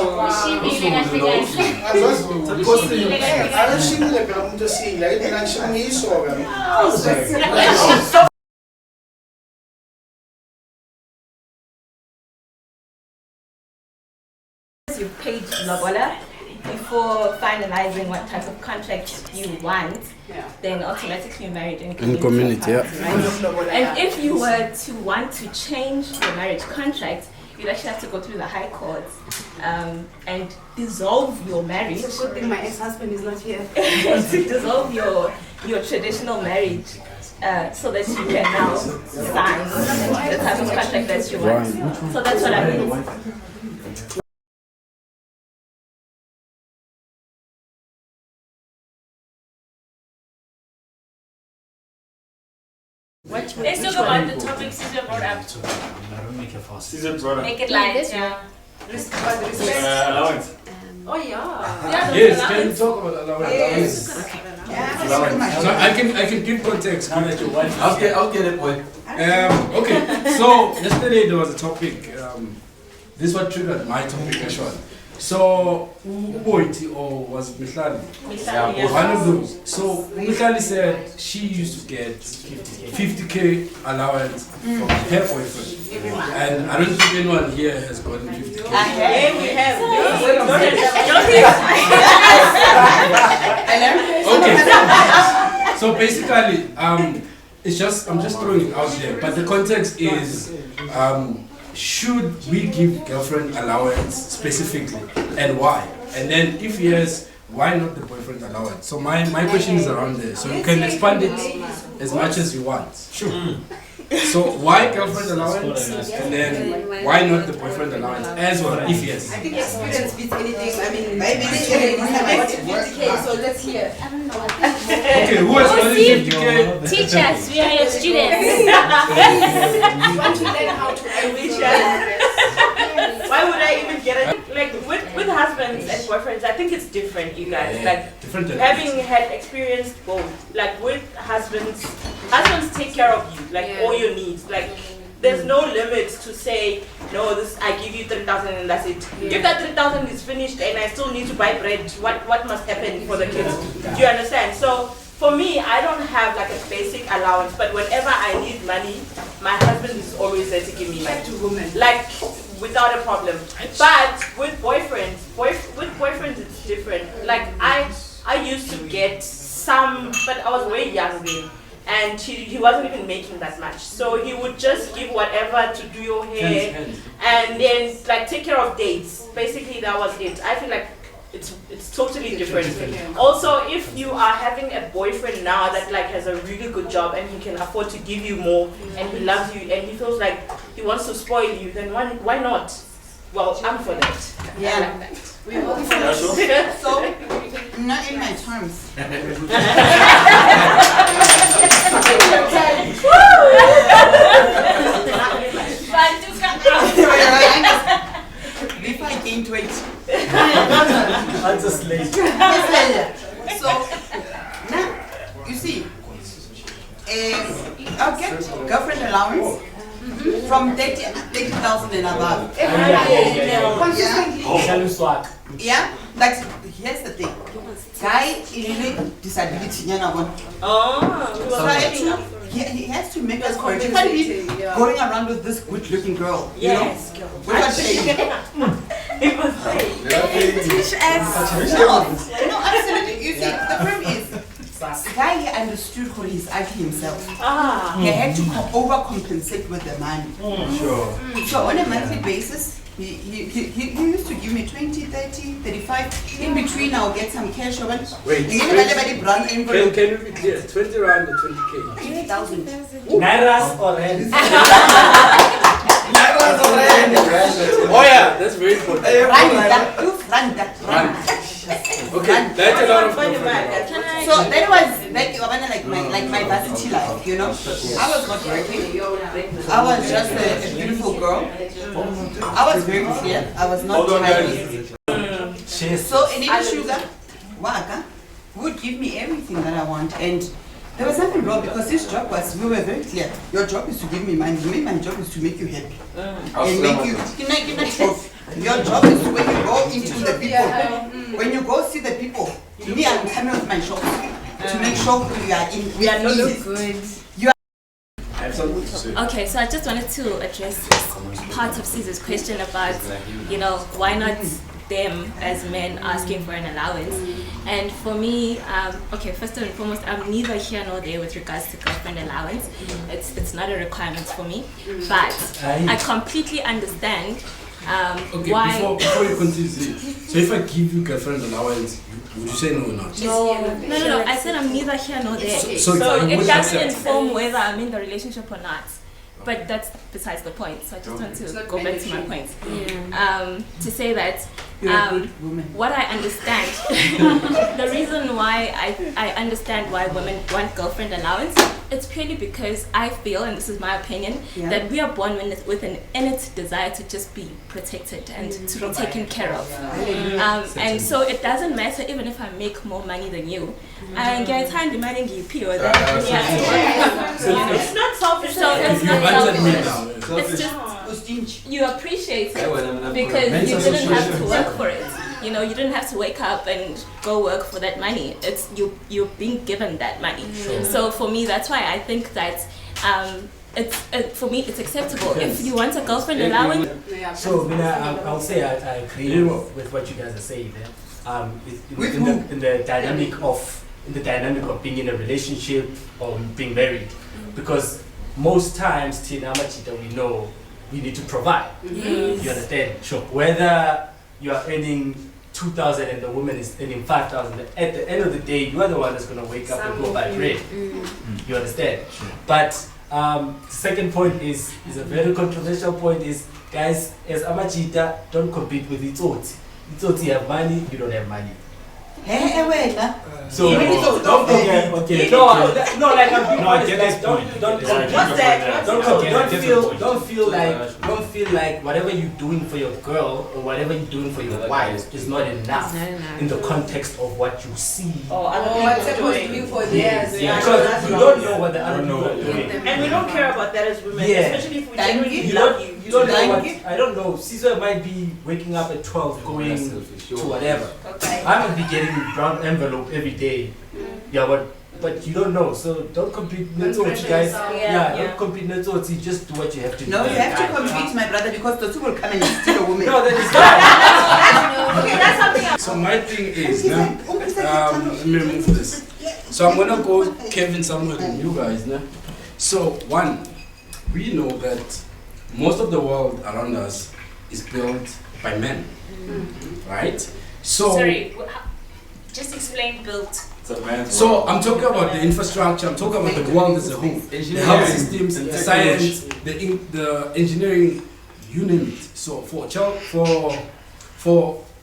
You paid Lobola before finalizing what type of contract you want, then automatically you're married in community, yeah. right? And if you were to want to change your marriage contract, you'd actually have to go through the high courts and dissolve your marriage. It's a good thing my ex-husband is not here. To dissolve your traditional marriage so that you can now sign the type of contract that you want. So that's what I mean. Let's talk about the topic Caesar brought up. Caesar brought up. Make it light, yeah. Allowance. Oh yeah. Yes, can you talk about allowance? Yes. So I can give context. I'll get it, boy. Okay, so yesterday there was a topic. This is what triggered my topic actually. So Uboiti or was it Mihlali? Mihlali, yeah. One of those. So Mihlali said she used to get 50k allowance from her boyfriend. And I don't think anyone here has gotten 50k. Yeah, we have. Okay. So basically, it's just I'm just throwing it out there. But the context is should we give girlfriend allowance specifically and why? And then if yes, why not the boyfriend allowance? So my question is around there. So you can expand it as much as you want. Sure. So why girlfriend allowance and then why not the boyfriend allowance as well if yes? I think experience beats anything. I mean, maybe it's 50k, so let's hear. Okay, who has got 50k? Teachers, we are your students. You want to learn how to Why would I even get it? Like with husband, husbands and boyfriends, I think it's different, you guys. Like different having had experienced both. Like with husbands take care of you, like all your needs. Like there's no limits to say, no, this I give you 3,000 and that's it. If that 3,000 is finished and I still need to buy bread, what must happen for the kids? Do you understand? So for me, I don't have like a basic allowance, but whenever I need money, my husband is always there to give me money. Like without a problem. But with boyfriends, it's different. Like I used to get some, but I was way young then. And he wasn't even making that much. So he would just give whatever to do your hair and then like take care of dates. Basically that was it. I feel like it's totally different. Also, if you are having a boyfriend now that like has a really good job and he can afford to give you more and he loves you and he feels like he wants to spoil you, then why not? Well, I'm for that. Yeah. I like that. So, not in my terms. Before I gained weight. I'm just lazy. So, now, you see, I'll get girlfriend allowance from 30,000 and above. Yeah, like here's the thing. Guy is really disability, you know. He has to make us courage. He can't be going around with this good-looking girl. Yes, you know? We're not saying. Teach us. No, absolutely. You see, the problem is, Guy understood what he's ugly himself. He had to overcompensate with the money. Sure. So on a monthly basis, he used to give me 20, 30, 35. In between, I'll get some cash. Wait, can you be clear? 20 rand or 20K? 20,000. Nairas or rands? Oh yeah, that's very important. Okay, that's a lot of stuff. So that was like my varsity life, you know. I was not working. I was just a beautiful girl. I was very clear. I was not tidy. So in sugar, Waka would give me everything that I want, and there was nothing wrong because this job was, we were very clear. Your job is to give me money. My job is to make you happy. And make you, your job is when you go into the people. When you go see the people, me, I'm coming with my shop to make sure we are in. We are not good. You are. I have something to say. Okay, so I just wanted to address this part of Caesar's question about, you know, why not them as men asking for an allowance. And for me, okay, first and foremost, I'm neither here nor there with regards to girlfriend allowance. It's not a requirement for me, but I completely understand okay, why. before you continue, so if I give you girlfriend allowance, would you say no or not? No. I said I'm neither here nor there. So it doesn't inform whether I'm in the relationship or not. But that's besides the point. So I just want to go back to my point. To say that what I understand, the reason why I understand why women want girlfriend allowance, it's purely because I feel, and this is my opinion, that we are born with an innate desire to just be protected and to be taken care of. And so it doesn't matter even if I make more money than you. And get time demanding you pure. It's not selfish. So it's not selfish. It's just you appreciate it because you didn't have to work for it. You know, you didn't have to wake up and go work for that money. It's you're being given that money. So for me, that's why I think that for me it's acceptable. If you want a girlfriend allowance. So I'll say I agree with what you guys are saying there. In the dynamic of being in a relationship or being married, because most times Tina Machita we know we need to provide. You understand? Sure. Whether you are earning 2,000 and the woman is earning 5,000, at the end of the day you are the one that's gonna wake up and go buy bread. You understand? Sure. But the second point is a very controversial point. Is guys, as Amachita, don't compete with Itsoti. Itsoti have money, you don't have money. So Even if it's don't okay. no, like I'm being honest, get like, this point. don't What's that? don't feel like whatever you're doing for your girl or whatever you're doing for your wife is not enough in the context of what you see. What's supposed to be for theirs. Because you don't know what the other people are doing. And we don't care about that as women, Yeah. especially if we genuinely You love don't, you. you don't know what, I don't know, Caesar might be waking up at 12 going to whatever. I might be getting brown envelope every day. Yeah, but you don't know, so don't compete Netoti, guys. Don't compete Netoti, just do what you have to do. No, you have to compete, my brother, because the two will come and steal a woman. No, that is not. Okay, that's something else. So my thing is, let me remove this. So I'm gonna go Kevin somewhere with you guys, nah? So one, we know that most of the world around us is built by men, right? So Sorry, just explain built. So I'm talking about the infrastructure. I'm talking about the world as a whole, the health systems, the science, the engineering, you name it. So for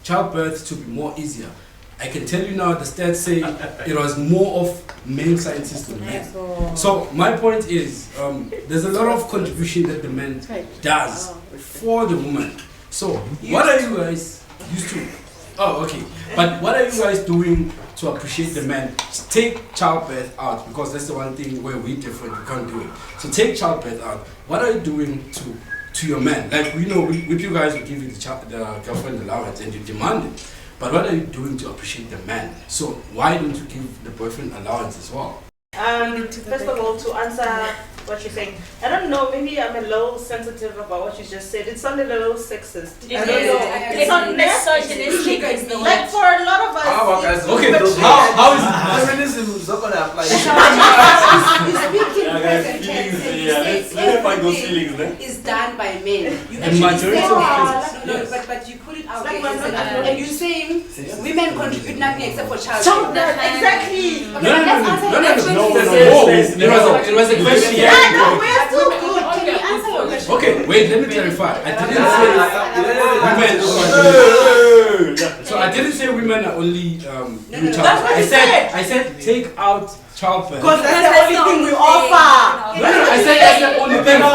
childbirth to be more easier, I can tell you now the stats say it was more of male scientists than men. So my point is, there's a lot of contribution that the man does for the woman. So what are you guys used to? Oh, okay. But what are you guys doing to appreciate the man? Take childbirth out, because that's the one thing where we're different, we can't do it. So take childbirth out. What are you doing to your man? Like, we know with you guys, we give you the girlfriend allowance and you demand it. But what are you doing to appreciate the man? So why don't you give the boyfriend allowance as well? First of all, to answer what you're saying, I don't know, maybe I'm a little sensitive about what you just said. It sounded a little sexist. I don't know. It's not misogynistic. Like for a lot of us. Okay, how is feminism is not gonna apply? Let's find those feelings then. It's done by men. You The majority of cases. No, but you put it out Like there, and you're saying women contribute nothing except for childbirth. Exactly. No. It was a question. No, we're still good. Can you answer your question? Okay, wait, let me clarify. I didn't say women. So I didn't say women are only doing childbirth. I said take out childbirth. Because that's the only thing we offer. I said that's the only thing. No.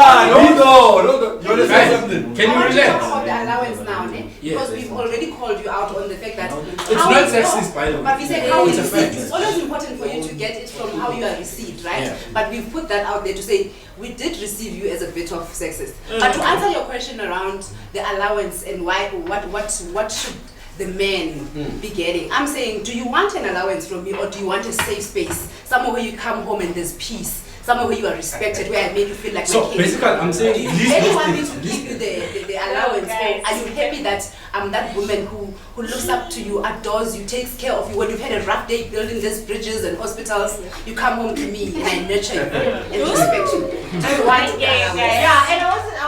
You want to say something? Can you relate? About the allowance now, because we've already called you out on the fact that it's not sexist, by the way. But we said how it's received. It's always important for you to get it from how you are received, right? Yeah. But we've put that out there to say we did receive you as a bit of sexist. But to answer your question around the allowance and why, what should the men be getting? I'm saying, do you want an allowance from me, or do you want a safe space, somewhere where you come home and there's peace? Somewhere where you are respected, where I made you feel like so my kid. Basically, I'm saying, do you really want me to give you the allowance, or are you happy that I'm that woman who looks up to you, adores you, takes care of you? When you've had a rough day building these bridges and hospitals, you come home to me and I nurture you and respect you. Do you want Yeah, and I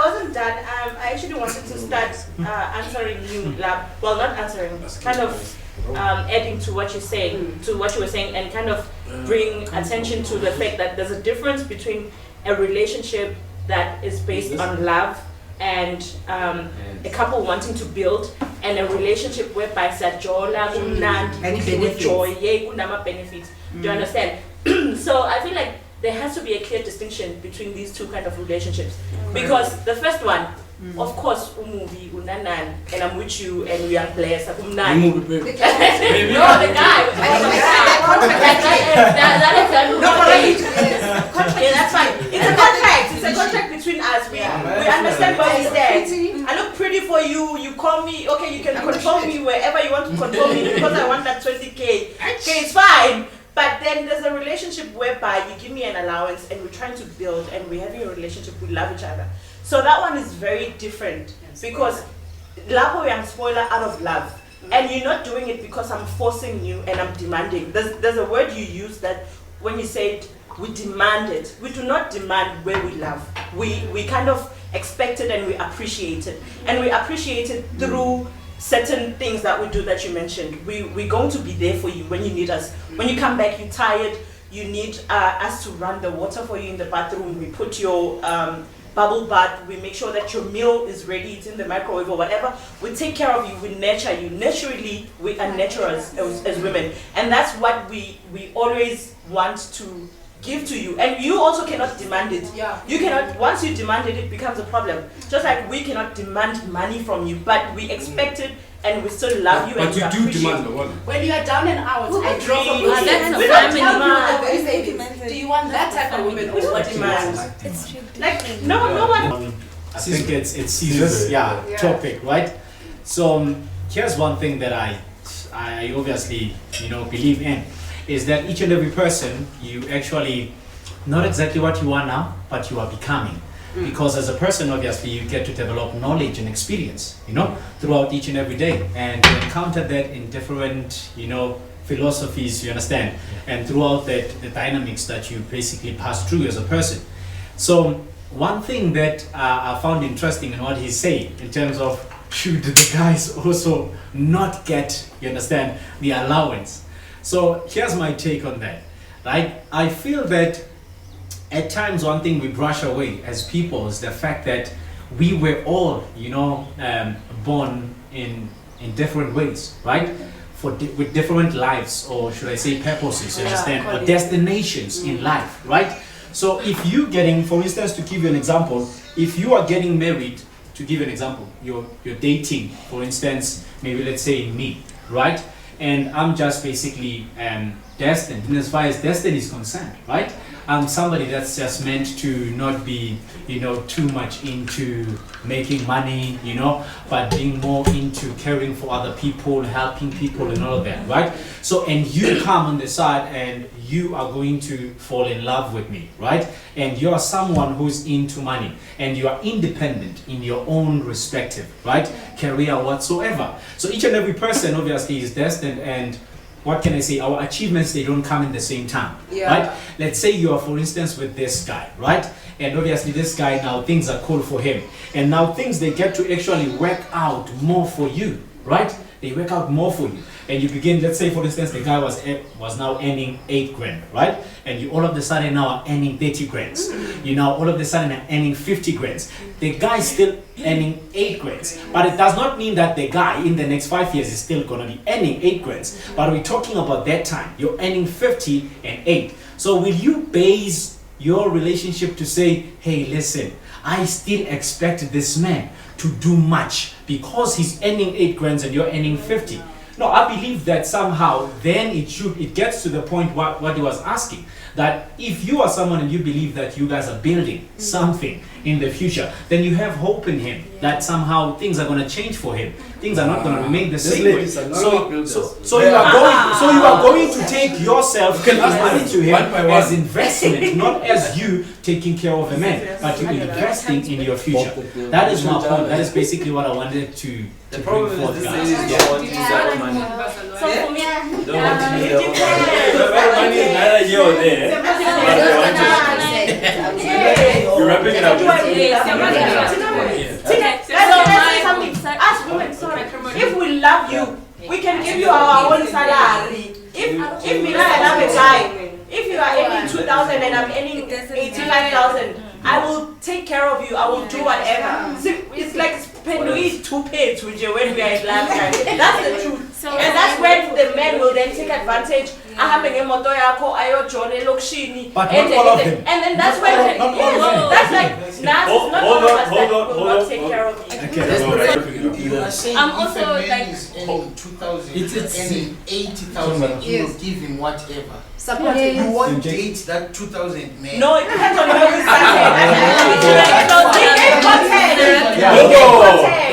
wasn't done. I actually wanted to start answering you, well, not answering, kind of adding to what you're saying, to what you were saying, and kind of bring attention to the fact that there's a difference between a relationship that is based on love and a couple wanting to build, and a relationship whereby sajola with joy, benefits. Do you understand? So I feel like there has to be a clear distinction between these two kind of relationships, because the first one, of course, movie unanan, and I'm with you, and we are blessed. The guy. No, the guy. That's fine. It's a contract. It's a contract between us. We understand where we stand. I look pretty for you. You call me. Okay, you can control me wherever you want to control me because I want that 20K. Okay, it's fine. But then there's a relationship whereby you give me an allowance and we're trying to build and we're having a relationship. We love each other. So that one is very different because love, I'm spoiler out of love. And you're not doing it because I'm forcing you and I'm demanding. There's a word you use that when you say we demand it. We do not demand where we love. We kind of expect it and we appreciate it. And we appreciate it through certain things that we do that you mentioned. We're going to be there for you when you need us. When you come back, you're tired, you need us to run the water for you in the bathroom. We put your bubble bath, we make sure that your meal is ready, it's in the microwave or whatever. We take care of you, we nurture you. Naturally, we are nurturers as women. And that's what we always want to give to you. And you also cannot demand it. You cannot, once you demand it, it becomes a problem. Just like we cannot demand money from you, but we expect it and we still love you. But and you do demand the money. When you are down and out, I draw from That's we a don't family tell man. you the basics. Do you want that type of woman or what demand? It's like no one. I think it's Caesar's topic, right? So here's one thing that I obviously believe in, is that each and every person, you actually not exactly what you are now, but you are becoming. Because as a person, obviously, you get to develop knowledge and experience, throughout each and every day, and you encounter that in different, philosophies, you understand, and throughout that the dynamics that you basically pass through as a person. So one thing that I found interesting in what he's saying in terms of should the guys also not get, you understand, the allowance. So here's my take on that, right? I feel that at times one thing we brush away as people is the fact that we were all, born in different ways, right? With different lives, or should I say purposes, you understand, or destinations in life, right? So if you getting, for instance, to give you an example, if you are getting married, to give you an example, you're dating, for instance, maybe let's say me, right? And I'm just basically destined, and as far as destiny is concerned, right? I'm somebody that's just meant to not be, too much into making money, but being more into caring for other people, helping people and all of that, right? So, and you come on the side and you are going to fall in love with me, right? And you are someone who's into money and you are independent in your own respective, right? Career whatsoever. So each and every person obviously is destined, and what can I say? Our achievements, they don't come in the same time, right? Let's say you are, for instance, with this guy, right? And obviously this guy now, things are cool for him. And now things, they get to actually work out more for you, right? They work out more for you. And you begin, let's say for instance, the guy was now earning 8 grand, right? And you all of a sudden now are earning 30 grands. You now all of a sudden are earning 50 grands. The guy is still earning 8 grands. But it does not mean that the guy in the next 5 years is still going to be earning 8 grands. But we're talking about that time. You're earning 50 and 8. So will you base your relationship to say, hey, listen, I still expect this man to do much because he's earning 8 grands and you're earning 50? No, I believe that somehow then it gets to the point what he was asking, that if you are someone and you believe that you guys are building something in the future, then you have hope in him that somehow things are going to change for him. Things are not going to remain the same way. So you are going to take yourself and money to him as investment, not as you taking care of a man, but you investing in your future. That is my point. That is basically what I wanted to bring forth, guys. So for me, money is neither here or there. You're wrapping it up. As women, sorry. If we love you, we can give you our own salary. If me and I love a guy, if you are earning 2,000 and I'm earning 85,000, I will take care of you. I will do whatever. It's like spending 2 pay to you when we are in love. That's the truth. And that's when the men will then take advantage. But not all of them. And then that's when that's like not all of us that will not take care of you. I'm also like 2,000 and 80,000. You will give him whatever. Support you won't date that 2,000 man. No, it depends on how we started.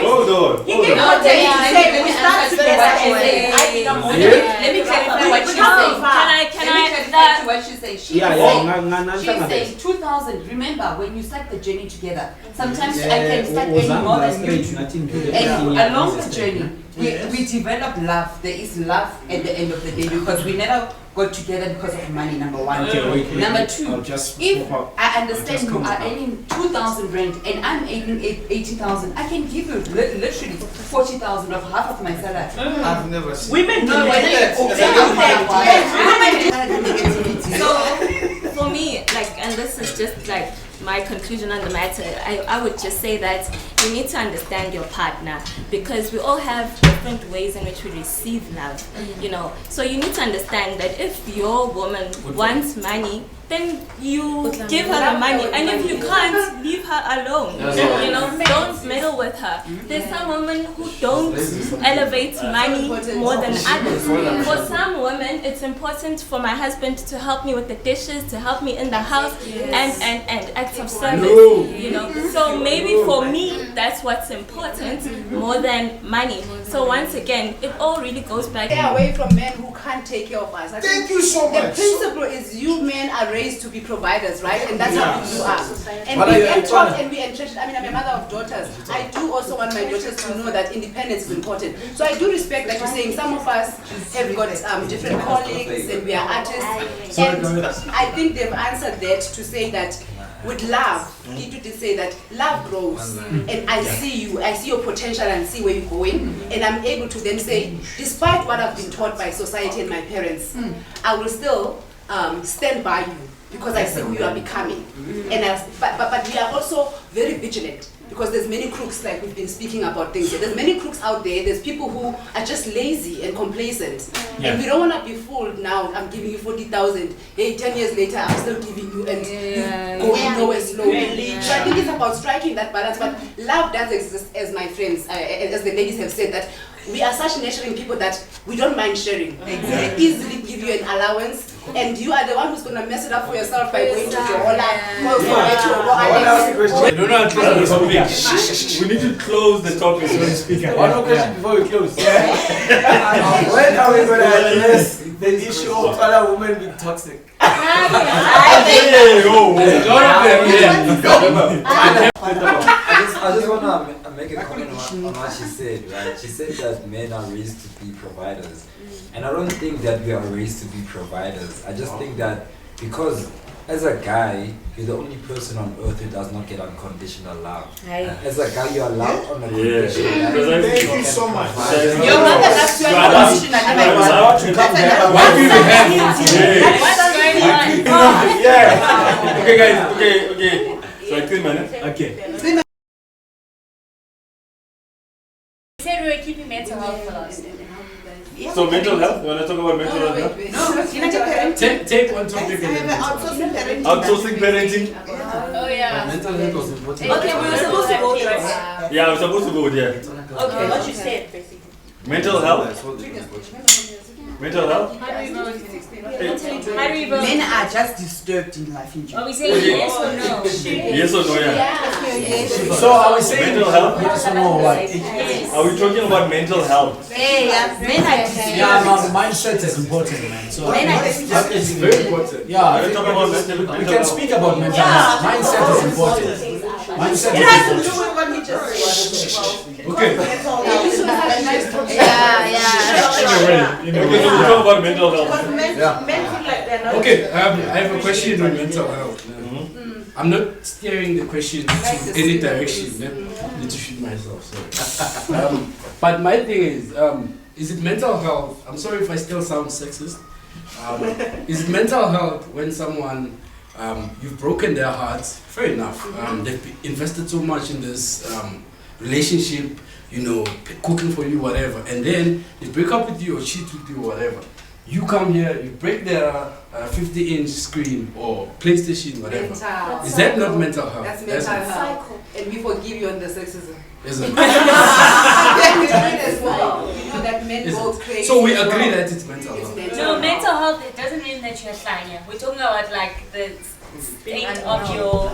Hold on. He gave content. He said we start together and I become more. Let me clarify what she's saying. Can I clarify what she's saying? She's saying 2,000. Remember, when you start the journey together, sometimes I can start earning more than you. And along the journey, we develop love. There is love at the end of the day because we never got together because of money, number one. Number two, if I understand you are earning 2,000 rand and I'm earning 80,000, I can give you literally 40,000 of half of my salary. I've never seen women do So for me, like, and this is just like my conclusion on the matter, I would just say that you need to understand your partner, because we all have different ways in which we receive love, you know. So you need to understand that if your woman wants money, then you give her the money, and if you can't, leave her alone. You know, don't meddle with her. There's some women who don't elevate money more than others. For some women, it's important for my husband to help me with the dishes, to help me in the house, and acts of service. You know, so maybe for me, that's what's important more than money. So once again, it all really goes back. Stay away from men who can't take care of us. Thank you so much. The principle is you men are raised to be providers, right? And that's how you are. And What we are you get trying taught to- and we entrenched. I mean, I'm a mother of daughters. I do also want my daughters to know that independence is important. So I do respect, like you're saying, some of us have got different colleagues and we are artists. And I think they've answered that to say that with love, Heath did say that love grows, and I see you, I see your potential and see where you're going, and I'm able to then say, despite what I've been taught by society and my parents, I will still stand by you because I see who you are becoming. And but we are also very vigilant, because there's many crooks, like we've been speaking about things here. There's many crooks out there. There's people who are just lazy and complacent. Yeah. And we don't want to be fooled now. I'm giving you 40,000. Hey, 10 years later, I'm still giving you, and you going nowhere slowly. So I think it's about striking that balance. But love does exist, as my friends, as the ladies have said, that we are such nurturing people that we don't mind sharing. We easily give you an allowance, and you are the one who's going to mess it up for yourself by going to We need to close the topic so to speak. One more question before we close. When are we going to address the issue of other women being toxic? I just want to make a comment on what she said, right? She said that men are raised to be providers. And I don't think that we are raised to be providers. I just think that because as a guy, you're the only person on earth who does not get unconditional love. As a guy, you are loved on a condition. Thank you so much. Your mother loves you unconditionally. What do you have? Yeah. Okay, guys. Okay. So 3 minutes. Okay. We said we were keeping mental health for last. So mental health. You want to talk about mental health? Take one topic and then outsourcing parenting. Oh yeah. Mental health was important. Okay, we were supposed to vote, right? Yeah, we're supposed to vote. Yeah. Okay, what you said, basically. Mental health. Mental health. How do we vote? Men are just disturbed in life in general. Are we saying yes or no? Yes or no? Yeah. So are we saying mental health? Yes or no? What? Are we talking about mental health? Yeah, no, mindset is important, man. So it's very important. Yeah, We're talking about mental we can speak about mental health. Mindset is important. Mindset It is has to important. do with what he just said. Okay. Okay, so we talk about mental health. Okay, I have a question on mental health. I'm not steering the question to any direction. I need to shoot myself, sorry. But my thing is it mental health? I'm sorry if I still sound sexist. Is it mental health when someone, you've broken their hearts? Fair enough. They've invested so much in this relationship, you know, cooking for you, whatever, and then they break up with you or cheat with you or whatever. You come here, you break their 50-inch screen or PlayStation, whatever. Is that not mental health? That's mental health. And we forgive you on the sexism. Is it? As well. We know that men go crazy. So we agree that it's mental health. No, mental health, it doesn't mean that you're flying. We're talking about like the state of your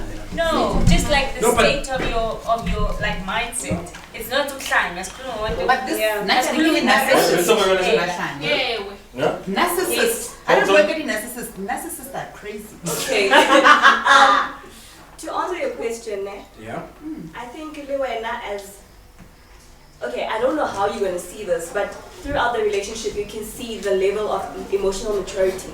just like the state of your like mindset. It's not to shine. But this naturally narcissists. I don't work with narcissists. Narcissists are crazy. Okay. To answer your question, yeah. I think Liwena as okay, I don't know how you're gonna see this, but throughout the relationship you can see the level of emotional maturity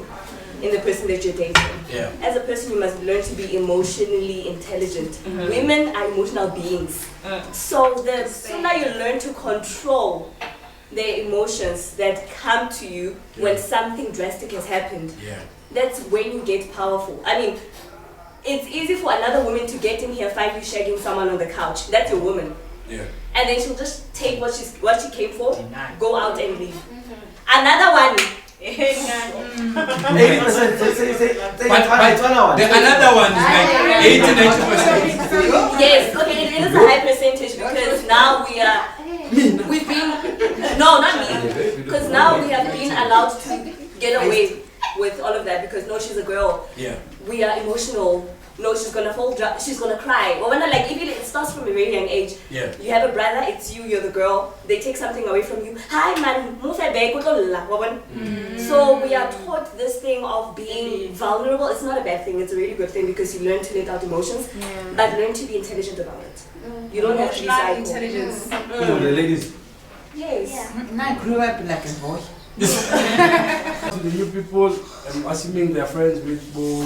in the person that you're dating. Yeah. As a person, you must learn to be emotionally intelligent. Women are emotional beings. So the sooner you learn to control the emotions that come to you when something drastic has happened, that's when you get powerful. I mean, it's easy for another woman to get in here, find you shagging someone on the couch. That's your woman. Yeah. And then she'll just take what she came for, go out and leave. Another one. But the another one is like 80-90%. Yes, okay, it is a high percentage because now we've been, no, not me, because now we have been allowed to get away with all of that because no, she's a girl. Yeah. We are emotional. No, she's gonna fall, she's gonna cry. Or when like, even it starts from a very young age. Yeah. You have a brother, it's you're the girl. They take something away from you. Hi man, move that back. So we are taught this thing of being vulnerable. It's not a bad thing. It's a really good thing because you learn to let out emotions, but learn to be intelligent about it. You don't have to be psycho. Intelligence. The ladies. Yes. I grew up like a boy. To the new people, I'm assuming they're friends with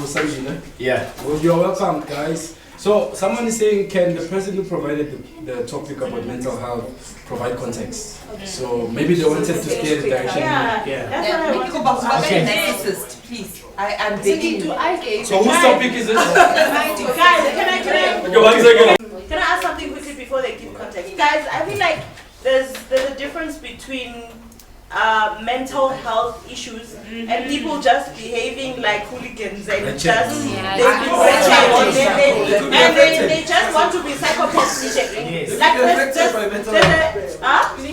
Sanjina. Yeah. Well, you're welcome, guys. So, someone is saying, can the person who provided the topic about mental health provide context? Okay. So, maybe they wanted to steer the direction. Yeah. That's what I want to Okay. Narcissist, please. I'm begging you. So, whose topic is this? Guys, can I Okay, one second. Can I ask something quickly before they give context? Guys, I feel like there's a difference between mental health issues and people just behaving like hooligans and just they just want to be psychopaths. Like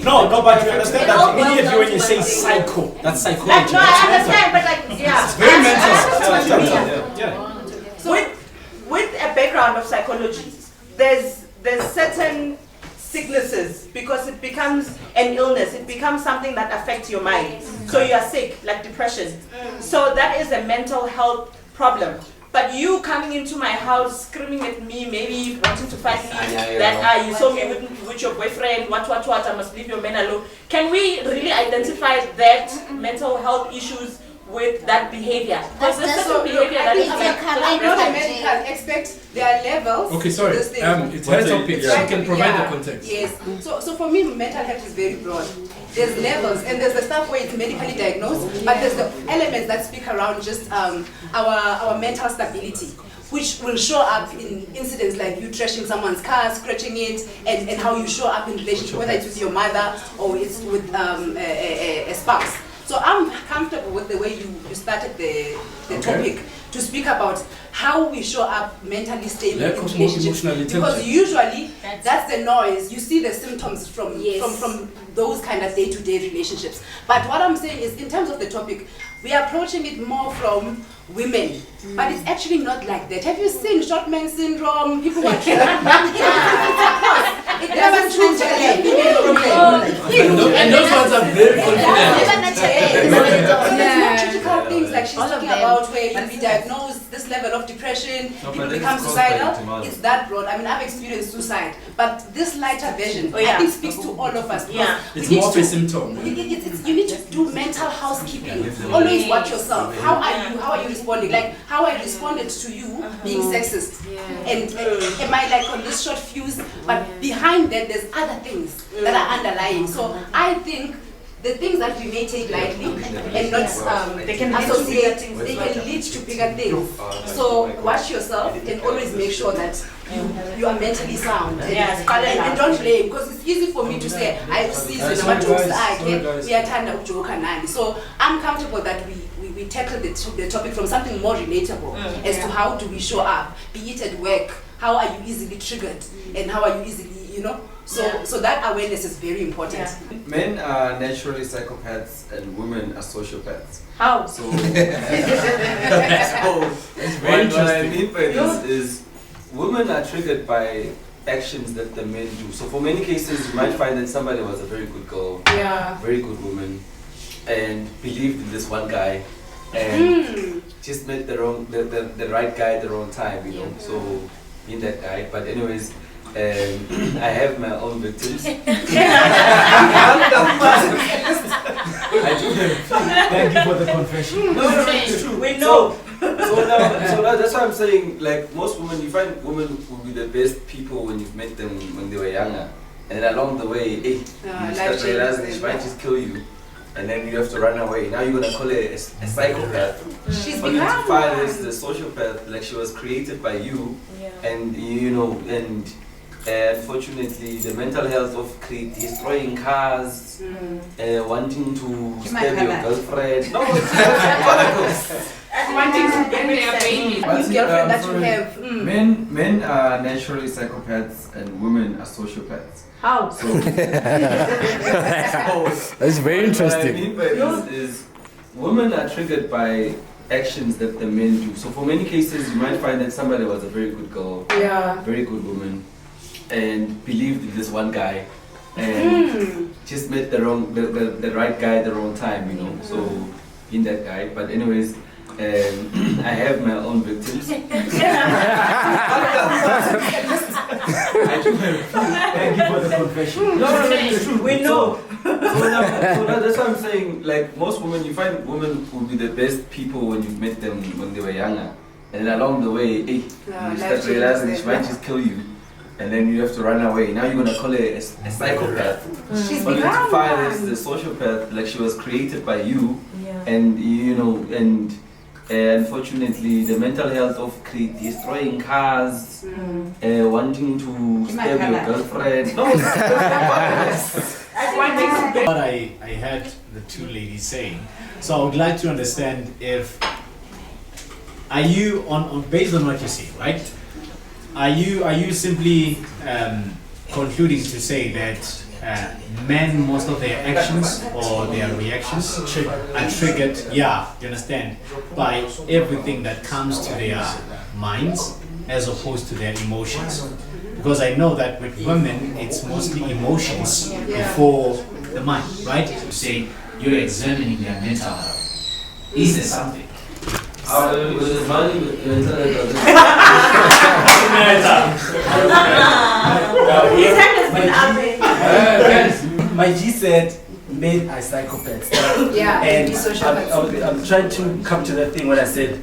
No, but you understand that immediately when you say psycho, that's psychology. Like, no, I understand, but like, yeah. It's very mental. Yeah. So with a background of psychology, there's certain sicknesses because it becomes an illness. It becomes something that affects your mind. So you are sick, like depression. So that is a mental health problem. But you coming into my house screaming at me, maybe wanting to fight me, that you saw me with your boyfriend, what, I must leave your man alone. Can we really identify that mental health issues with that behavior? Because there's certain behavior that is I know the medical aspect, there are levels. Okay, sorry. It's her topic. She can provide the context. Yes. So for me, mental health is very broad. There's levels, and there's the stuff where it's medically diagnosed, but there's the elements that speak around just our mental stability, which will show up in incidents like you trashing someone's car, scratching it, and how you show up in relationship, whether it's with your mother or it's with a spouse. So I'm comfortable with the way you started the topic to speak about how we show up mentally stable in relationships. Because usually that's the noise. You see the symptoms from those kind of day-to-day relationships. But what I'm saying is, in terms of the topic, we are approaching it more from women, but it's actually not like that. Have you seen short man syndrome? People are it doesn't change and those ones are very confident. Critical things like she's talking about where you be diagnosed this level of depression, people become suicidal. It's that broad. I mean, I've experienced suicide, but this lighter version I think speaks to all of us. It's more of a symptom. You need to do mental housekeeping. Always watch yourself. How are you responding? Like how I responded to you being sexist, and am I like on this short fuse? But behind that, there's other things that are underlying. So I think the things that we may take lightly and not they can associate, they can lead to bigger things. So watch yourself and always make sure that you are mentally sound. And don't blame, because it's easy for me to say I see we are trying to. So I'm comfortable that we tackle the topic from something more relatable as to how do we show up, be it at work, how are you easily triggered, and how are you easily, so that awareness is very important. Men are naturally psychopaths and women are sociopaths. How? So, what I mean by this is women are triggered by actions that the men do. So for many cases you might find that somebody was a very good girl, very good woman, and believed in this one guy and just met the right guy at the wrong time, so being that guy. But anyways, I have my own victims. I do have. Thank you for the confession. No, it's true. We know. So that's why I'm saying, like, most women, you find women will be the best people when you've met them when they were younger. And then along the way, you start realizing she might just kill you. and then you have to run away. Now you're gonna call her a psychopath. She's only to become find one. this the sociopath, like she was created by you, Yeah. and you know, and unfortunately, the mental health of destroying cars, wanting to stab your girlfriend. No, wanting to get their baby. This girlfriend that you have. Men are naturally psychopaths and women are sociopaths. How? So, That's very interesting. What I mean by this is women are triggered by actions that the men do. So for many cases, you might find that somebody was a very good girl, very good woman, and believed in this one guy, and just met the right guy at the wrong time, you know. So in that guy. But anyways, I have my own victims. I do have. Thank you for the confession. No, it's true. We know. So that's what I'm saying. Like most women, you find women will be the best people when you met them when they were younger, and then along the way, you start realizing she might just kill you, and then you have to run away. Now you're gonna call her a psychopath. She's only to become find one. this the sociopath, like she was created by you, Yeah. and you know, and unfortunately, the mental health of destroying cars, wanting to stab your girlfriend. No, What I heard the two ladies saying. So I would like to understand if are you on based on what you see, right? Are you simply concluding to say that men, most of their actions or their reactions are triggered, you understand, by everything that comes to their minds as opposed to their emotions? Because I know that with women, it's mostly emotions before the mind, right? You say you're examining their mental health. Is there something? My G said men are psychopaths. Yeah, and sociopaths. I'm trying to come to that thing when I said,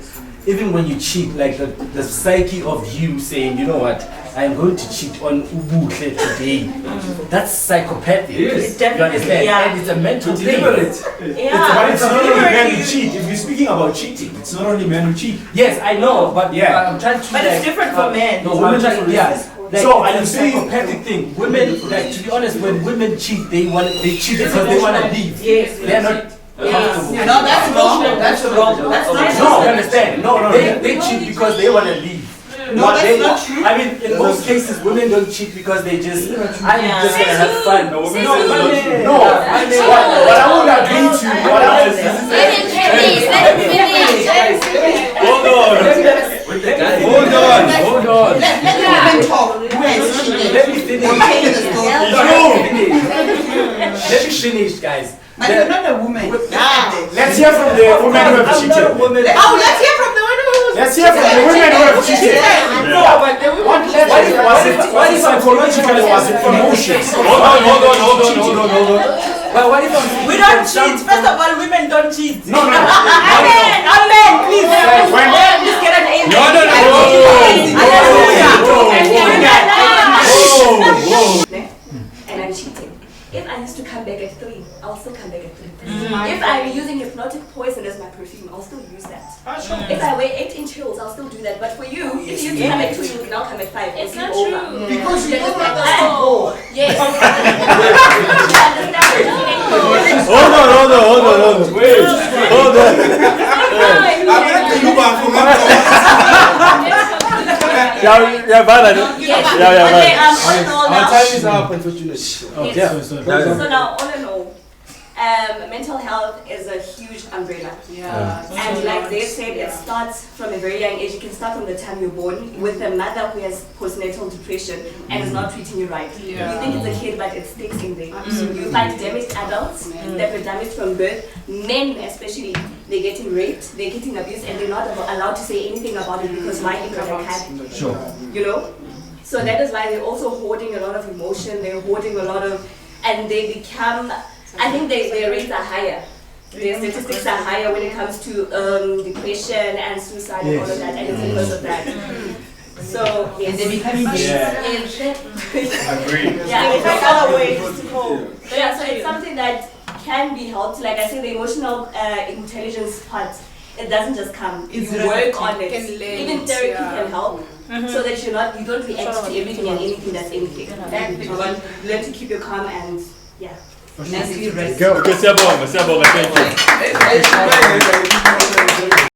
even when you cheat, like the psyche of you saying, you know what, I'm going to cheat on Ubuhle today. That's psychopathic. Yes. You understand? Yeah. And it's a mental It's thing. deliberate. It's not only men who cheat. If you're speaking about cheating, it's not only men who cheat. Yes, I know, but I'm trying to. But it's different for men. No, It's women not trying, just like, so I'm saying psychopathic thing. Women, like, to be honest, when women cheat, they cheat because they want to leave. Yes. They're not. Comfortable. No, that's wrong. That's wrong. That's not No, you understand? No. They cheat because they want to leave. No, that's not true. I mean, in most cases, women don't cheat because they just, I'm just gonna have fun. No, what I would agree to, what I would Hold on. Let the women talk. Let me finish. Let me finish, guys. But you're not a woman. Let's hear from the women who have cheated. Oh, let's hear from the women who have cheated. Let's hear from the women who have cheated. No, but what if psychologically was it emotions? Hold on. But what if we don't cheat? First of all, women don't cheat. No. Amen, please. Just get an amen. And I'm cheating. If I used to come back at 3, I'll still come back at 3. If I'm using hypnotic poison as my perfume, I'll still use that. If I wear 8-inch heels, I'll still do that. But for you, if you come at 2, you can now come at 5. It's not true. Because you don't understand. Yes. Hold on. Wait. Hold on. Yeah, Our time is up, unfortunately. So now, all in all, mental health is a huge umbrella. And like they said, it starts from a very young age. You can start from the time you're born with a mother who has postnatal depression and is not treating you right. You think it's a kid, but it sticks in there. You find damaged adults that were damaged from birth. Men especially, they're getting raped, they're getting abused, and they're not allowed to say anything about it because why it got a cat. Sure. You know? So that is why they're also hoarding a lot of emotion, they're hoarding a lot of, and they become, I think their rates are higher. Their statistics are higher when it comes to depression and suicide and all of that, and it's because of that. So, yes. And they're becoming Agreed. Yeah, they find other ways to cope. Yeah, so it's something that can be helped. Like I say, the emotional intelligence part, it doesn't just come. It's You work relative. on it. Can learn Even it, therapy yeah. can help. So that you don't react to everything and anything that's anything. Learn to keep your calm and yeah. Okay, siyabonga, thank you.